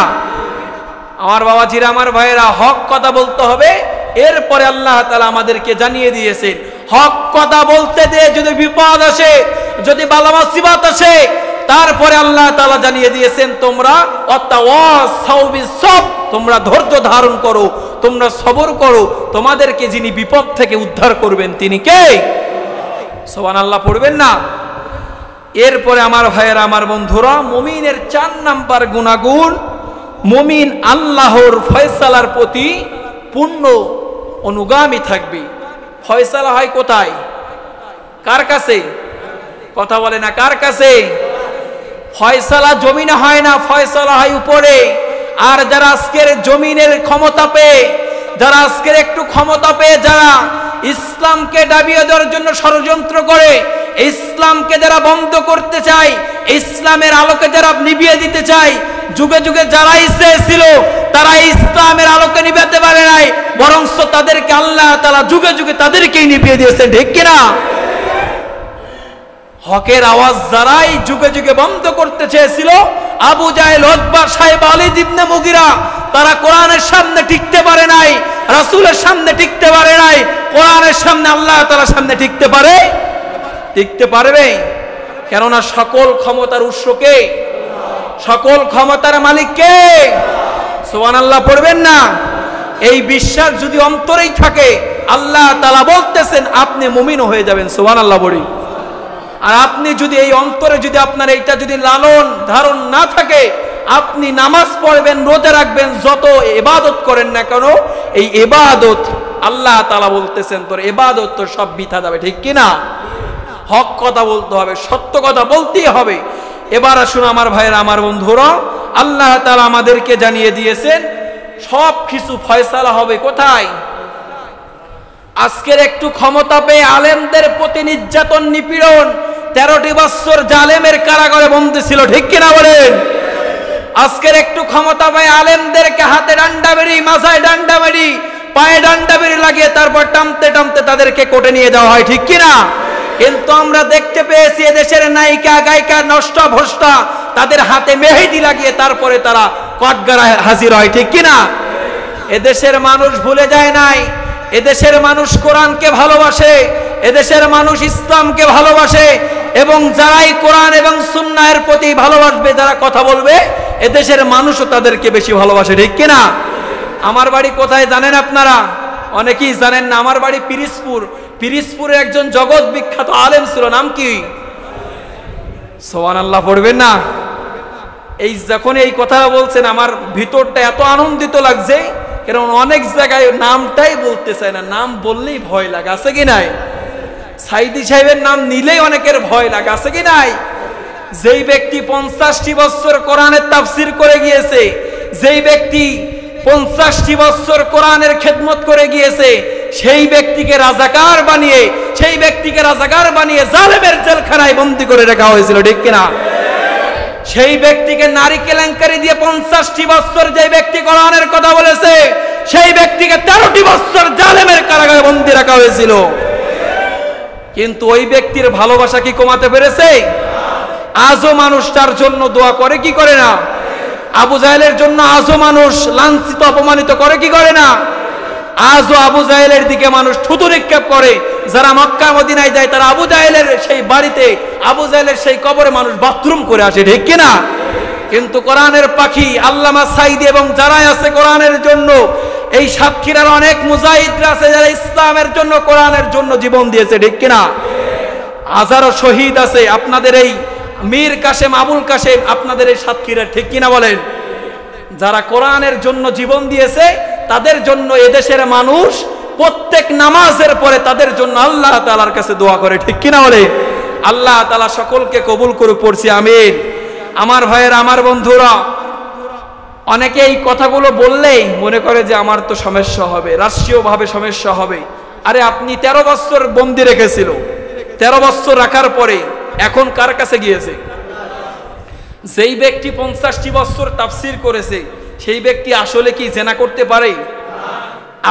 আমার বাবাজিরা, আমার ভাইয়েরা, হক কথা বলতে হবে। এরপরে আল্লাহ তাআলা আমাদেরকে জানিয়ে দিয়েছেন হক কথা বলতে দিয়ে যদি বিপদ আসে, যদি বালা মুসিবত আসে, তারপরে আল্লাহ তাআলা জানিয়ে দিয়েছেন তোমরা তোমরা ধৈর্য ধারণ করো, তোমরা সবর করো, তোমাদেরকে যিনি বিপদ থেকে উদ্ধার করবেন তিনি কে? সুবহানাল্লাহ পড়বেন না? এরপরে আমার ভাইয়েরা, আমার বন্ধুরা, মুমিনের 4 নাম্বার গুনাহগুণ, মুমিন আল্লাহর ফয়সালার প্রতি পূর্ণ অনুগামী থাকবে। ফয়সালা হয় কোথায়? কার কাছে? কথা বলে না, কার কাছে? ফয়সালা জমিনে হয় না, ফয়সালা হয় উপরে। আর যারা আজকের জমিনের ক্ষমতা পেয়ে, যারা আজকের একটু ক্ষমতা পেয়ে যারা ইসলামকে দাবিয়ে দেওয়ার জন্য ষড়যন্ত্র করে, ইসলামকে যারা বন্ধ করতে চায়, ইসলামের আলোকে যারা নিভিয়ে দিতে চায়, যুগে যুগে যারা ছিল তারা ইসলামের আলোকে নিভাতে পারে নাই, বরং তাদেরকে আল্লাহ তাআলা যুগে যুগে তাদেরকেই নিভিয়ে দিয়েছেন, ঠিক কিনা? হকের আওয়াজ যারাই যুগে যুগে বন্ধ করতে চেয়েছিল, আবু জাহেল, উতবা, সাইবা, খালিদ ইবনে মুগিরা, তারা কোরআনের সামনে টিকতে পারে নাই, রাসূলের সামনে টিকতে পারে নাই, কোরআনের সামনে, আল্লাহ তাআলার সামনে টিকতে পারবে? কেননা সকল ক্ষমতার উৎস কে? সকল ক্ষমতার মালিক কে? সুবহানাল্লাহ পড়বেন না? এই বিশ্বাস যদি অন্তরেই থাকে, আল্লাহ তাআলা বলতেছেন আপনি মুমিন হয়ে যাবেন। সুবহানাল্লাহ বলি। আর আপনি যদি এই অন্তরে যদি আপনার এইটা যদি লালন ধারণ না থাকে, আপনি নামাজ পড়বেন, রোজা রাখবেন, যত ইবাদত করেন না কেন, এই ইবাদত আল্লাহ তাআলা বলতেছেন তোর ইবাদত তো সব বৃথা যাবে, ঠিক কি না? হক কথা বলতে হবে, সত্য কথা বলতেই হবে। এবার আসুন আমার ভাইয়েরা, আমার বন্ধুরা, আল্লাহ তাআলা আমাদেরকে জানিয়ে দিয়েছেন সব কিছু ফয়সালা হবে কোথায়? আজকের একটু ক্ষমতা পেয়ে আলেমদের প্রতি নির্যাতন, নিপীড়ন, 13টি বছর জালেমের কারাগারে বন্দী ছিল, ঠিক কিনা বলেন? আজকের একটু ক্ষমতা পেয়ে আলেমদেরকে হাতে ডান্ডা বেরি, মাথায় ডান্ডা বেরি, পায়ে ডান্ডা বেরি লাগিয়ে তারপর টানতে টানতে তাদেরকে কোর্টে নিয়ে যাওয়া হয়, ঠিক কিনা? কিন্তু আমরা দেখতে পেয়েছি এদেশের নায়িকা, গায়িকা, নষ্টা ভ্রষ্টা, তাদের হাতে মেহেদি লাগিয়ে তারপরে তারা কাঠগড়ায় হাজির হয়, ঠিক কিনা? এদেশের মানুষ ভুলে যায় নাই, এদেশের মানুষ কোরআনকে ভালোবাসে, এদেশের মানুষ ইসলামকে ভালোবাসে, এবং যারাই কোরআন এবং সুন্নাহের প্রতি ভালোবাসবে, যারা কথা বলবে, এদেশের মানুষও তাদেরকে বেশি ভালোবাসে, ঠিক কিনা? আমার বাড়ি কোথায় জানেন আপনারা? অনেকেই জানেন না। আমার বাড়ি পিরিজপুর। পিরিজপুরে একজন জগৎ বিখ্যাত আলেম ছিল, নাম কি? সুবহানাল্লাহ পড়বেন না? এই যখন এই কথা বলছেন আমার ভিতরটা এত আনন্দিত লাগছে, কারণ অনেক জায়গায় নামটাই বলতে চায় না, নাম বললেই ভয় লাগে, আছে কি নাই? সাইদি সাহেবের নাম নিলেই অনেকের ভয় লাগে, আছে কি নাই? যেই ব্যক্তি 50টি বছর কোরআনের তাফসীর করে গিয়েছে, যেই ব্যক্তি 50টি বছর কোরআনের খেদমত করে গিয়েছে, সেই ব্যক্তিকে রাজাকার বানিয়ে জালেমের জেলখানায় বন্দী করে রাখা হয়েছিল, ঠিক কিনা? সেই ব্যক্তিকে নারী কেলেঙ্কারি দিয়ে 50টি বছর যে ব্যক্তি কোরআনের কথা বলেছে, সেই ব্যক্তিকে 13টি বছর জালেমের কারাগারে বন্দী রাখা হয়েছিল। কিন্তু ওই ব্যক্তির ভালোবাসা কি কমাতে পেরেছে? আজও মানুষ তার জন্য দোয়া করে কি করে না? আবু জাহেলের জন্য আজও মানুষ লাঞ্ছিত, অপমানিত করে কি করে না? আজও আবু জাহেলের দিকে মানুষ থুতু নিক্ষেপ করে। যারা মক্কা মদিনায় যায় তারা আবু জাহেলের সেই বাড়িতে, আবু জাহেলের সেই কবরে মানুষ বাথরুম করে আসে, ঠিক কিনা? কিন্তু কোরআনের পাখি আল্লামা সাইদি এবং যারাই আছে কোরআনের জন্য, এই সাতক্ষীরার অনেক মুজাহিদরা আছে যারা ইসলামের জন্য, কোরআনের জন্য জীবন দিয়েছে, ঠিক কিনা? হাজারো শহীদ আছে আপনাদের এই মীর কাসেম, আবুল কাসেম, আপনাদের এই সাতক্ষীরার, ঠিক কিনা বলেন? যারা কোরআনের জন্য জীবন দিয়েছে, তাদের জন্য এদেশের মানুষ প্রত্যেক নামাজের পরে তাদের জন্য আল্লাহ তাআলার কাছে দোয়া করে, ঠিক কিনা বলে? আল্লাহ তাআলা সকলকে কবুল করুক, পড়ছি আমিন। আমার ভাইয়েরা, আমার বন্ধুরা, অনেকে এই কথাগুলো বললেই মনে করে যে আমার তো সমস্যা হবে, রাষ্ট্রীয়ভাবে সমস্যা হবে। আরে আপনি 13 বছর বন্দী রেখেছিল, 13 বছর রাখার পরে এখন কার কাছে গিয়েছে? যেই ব্যক্তি 50টি বছর তাফসীর করেছে, সেই ব্যক্তি আসলে কি জেনা করতে পারে?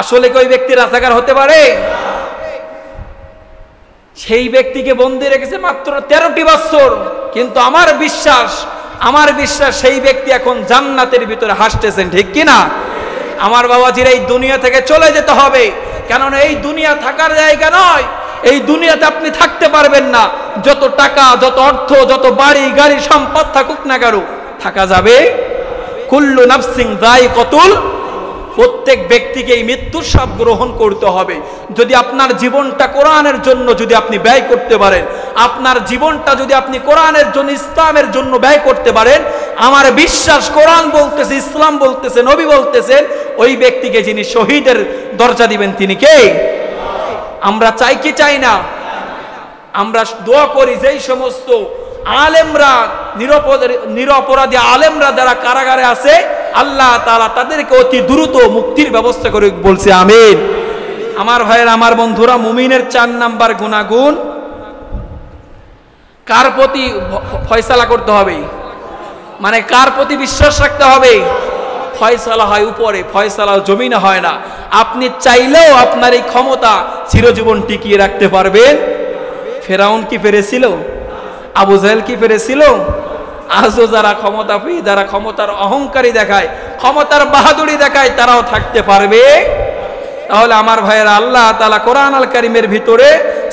আসলে কি ওই ব্যক্তি রাজাকার হতে পারে? সেই ব্যক্তিকে বন্দী রেখেছে মাত্র 13টি বছর, কিন্তু আমার বিশ্বাস সেই ব্যক্তি এখন জান্নাতের ভিতরে হাসতেছেন, ঠিক কিনা? আমার বাবাজির এই দুনিয়া থেকে চলে যেতে হবে, কেননা এই দুনিয়া থাকার জায়গা নয়। এই দুনিয়াতে আপনি থাকতে পারবেন না। যত টাকা, যত অর্থ, যত বাড়ি গাড়ি সম্পদ থাকুক না কেন, থাকা যাবে। কুল্লু নাফসিন যায়িকাতুল, প্রত্যেক ব্যক্তিকে এই মৃত্যুর স্বাদ গ্রহণ করতে হবে। যদি আপনার জীবনটা কোরআনের জন্য যদি আপনি ব্যয় করতে পারেন, আপনার জীবনটা যদি আপনি কোরআনের জন্য, ইসলামের জন্য ব্যয় করতে পারেন, আমার বিশ্বাস কোরআন বলতেছে, ইসলাম বলতেছে, নবী বলতেছেন, ওই ব্যক্তিকে যিনি শহীদের দরজা দিবেন তিনি কে? আমরা চাই কি চাই না? আমরা দোয়া করি যেই সমস্ত আলেমরা, নিরপরাধী আলেমরা যারা কারাগারে আছে, আল্লাহ তাআলা তাদেরকে অতি দ্রুত মুক্তির ব্যবস্থা করে, বলছে আমিন। আমার ভাইয়ের, আমার বন্ধুরা, মুমিনের 4 নাম্বার গুনাহগুণ, কার প্রতি ফয়সালা করতে হবে, মানে কার প্রতি বিশ্বাস রাখতে হবে? ফয়সালা হয় উপরে, ফয়সালা জমিনে হয় না। আপনি চাইলেও আপনার এই ক্ষমতা চিরজীবন টিকিয়ে রাখতে পারবেন? ফেরাউন কি পেরেছিল? আবু জাহেল কি পেরেছিল? আজও যারা ক্ষমতা পেয়ে, যারা ক্ষমতার অহংকারী দেখায়, ক্ষমতার বাহাদুরি দেখায়, তারাও থাকতে পারবে? তাহলে আমার ভাইয়েরা, আল্লাহ তাআলা কোরআন আল কারীমের ভিতরে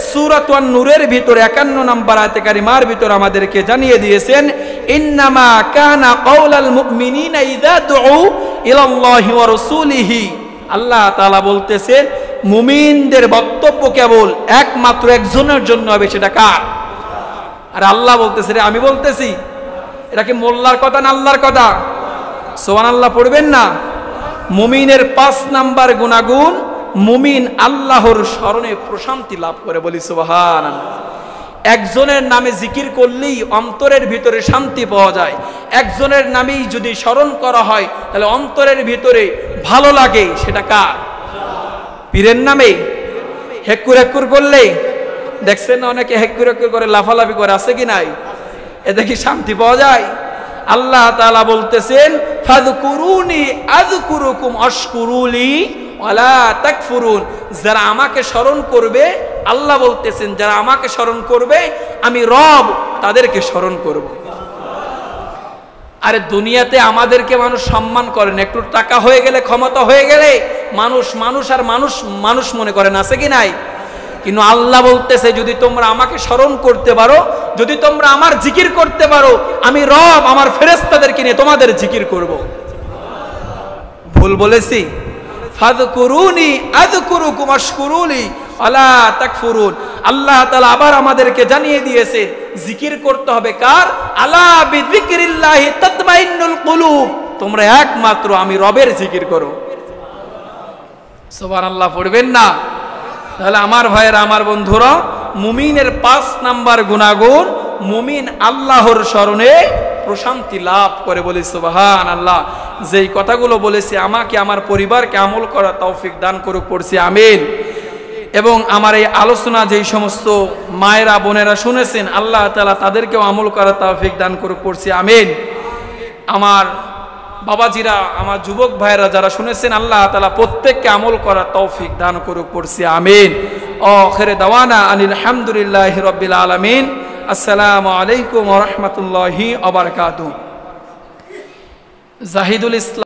সূরাত আন-নূরের ভিতরে 51 নম্বর আয়াতে কারিমার ভিতরে আমাদেরকে জানিয়ে দিয়েছেন, ইন্নামা কানা কাওলাল মুমিনিনা ইযা দুউ ইলাল্লাহি ওয়া রাসূলিহি। আল্লাহ তাআলা বলতেছেন, মুমিনদের বক্তব্য কেবল একমাত্র একজনের জন্য হবে, সেটা কার? আর আল্লাহ বলতেছে, রে আমি বলতেছি, এটা কি মোল্লার কথা না আল্লাহর কথা? সুবহানাল্লাহ পড়বেন না? মুমিনের 5 নাম্বার গুনাহগুণ, মুমিন আল্লাহর স্মরণে প্রশান্তি লাভ করে, বলি সুবহানাল্লাহ। একজনের নামে জিকির করলেই অন্তরের ভিতরে শান্তি পাওয়া যায়। একজনের নামেই যদি স্মরণ করা হয় তাহলে অন্তরের ভিতরে ভালো লাগে, সেটা কার? পীরের নামে হেক্কুর হেক্কুর করলে, দেখছেন না অনেকে হেক্কুর হেক্কুর করে, লাফালাফি করে, আছে কি নাই? এতে কি শান্তি পাওয়া যায়? আল্লাহ তাআলা বলতেছেন, ফাযকুরুনি আযকুরুকুম ওয়াশকুরুলি ওয়ালা তাকফুরুন। যারা আমাকে স্মরণ করবে, আল্লাহ বলতেছেন, যারা আমাকে স্মরণ করবে, আমি রব তাদেরকে স্মরণ করব। আরে দুনিয়াতে আমাদেরকে মানুষ সম্মান করে না, একটু টাকা হয়ে গেলে, ক্ষমতা হয়ে গেলে মানুষ আর মানুষ মনে করেন, আছে কি নাই? কিন্তু আল্লাহ বলতেছে, যদি তোমরা আমাকে স্মরণ করতে পারো, যদি তোমরা আমার জিকির করতে পারো, আমি রব আমার ফেরেশতাদেরকে নিয়ে তোমাদের জিকির করব। ভুল বলেছি? ফাযকুরুনি আযকুরুকুম ওয়াশকুরুলি ওয়ালা তাকফুরুন। আল্লাহ তাআলা আবার আমাদেরকে জানিয়ে দিয়েছে, জিকির করতে হবে কার? আলা বিযিকরিল্লাহি তাতমাইন্নুল কুলুব। তোমরা একমাত্র আমি রবের জিকির করো। সুবহানাল্লাহ পড়বেন না? তাহলে আমার ভাইয়েরা, আমার বন্ধুরা, মুমিনের 5 নাম্বার গুনাহগুণ, মুমিন আল্লাহর স্মরণে প্রশান্তি লাভ করে, বলি সুবহানাল্লাহ। যেই কথাগুলো বলেছি, আমাকে আমার পরিবারকে আমল করার তৌফিক দান করুক, পড়ছি আমিন। এবং আমার এই আলোচনা যেই সমস্ত মায়েরা বোনেরা শুনেছেন, আল্লাহ তাআলা তাদেরকেও আমল করার তৌফিক দান করুক, পড়ছি আমিন। আমার বাবাজিরা, আমার যুবক ভাইরা যারা শুনেছেন, আল্লাহ তাআলা প্রত্যেককে আমল করার তৌফিক দান করুক, পড়ছি আমিন। আখিরে দাওয়ানা আনিল হামদুলিল্লাহি রাব্বিল আলামিন। আসসালামু আলাইকুম ওয়া রাহমাতুল্লাহি ওয়া বারাকাতুহু। জাহিদুল ইসলাম।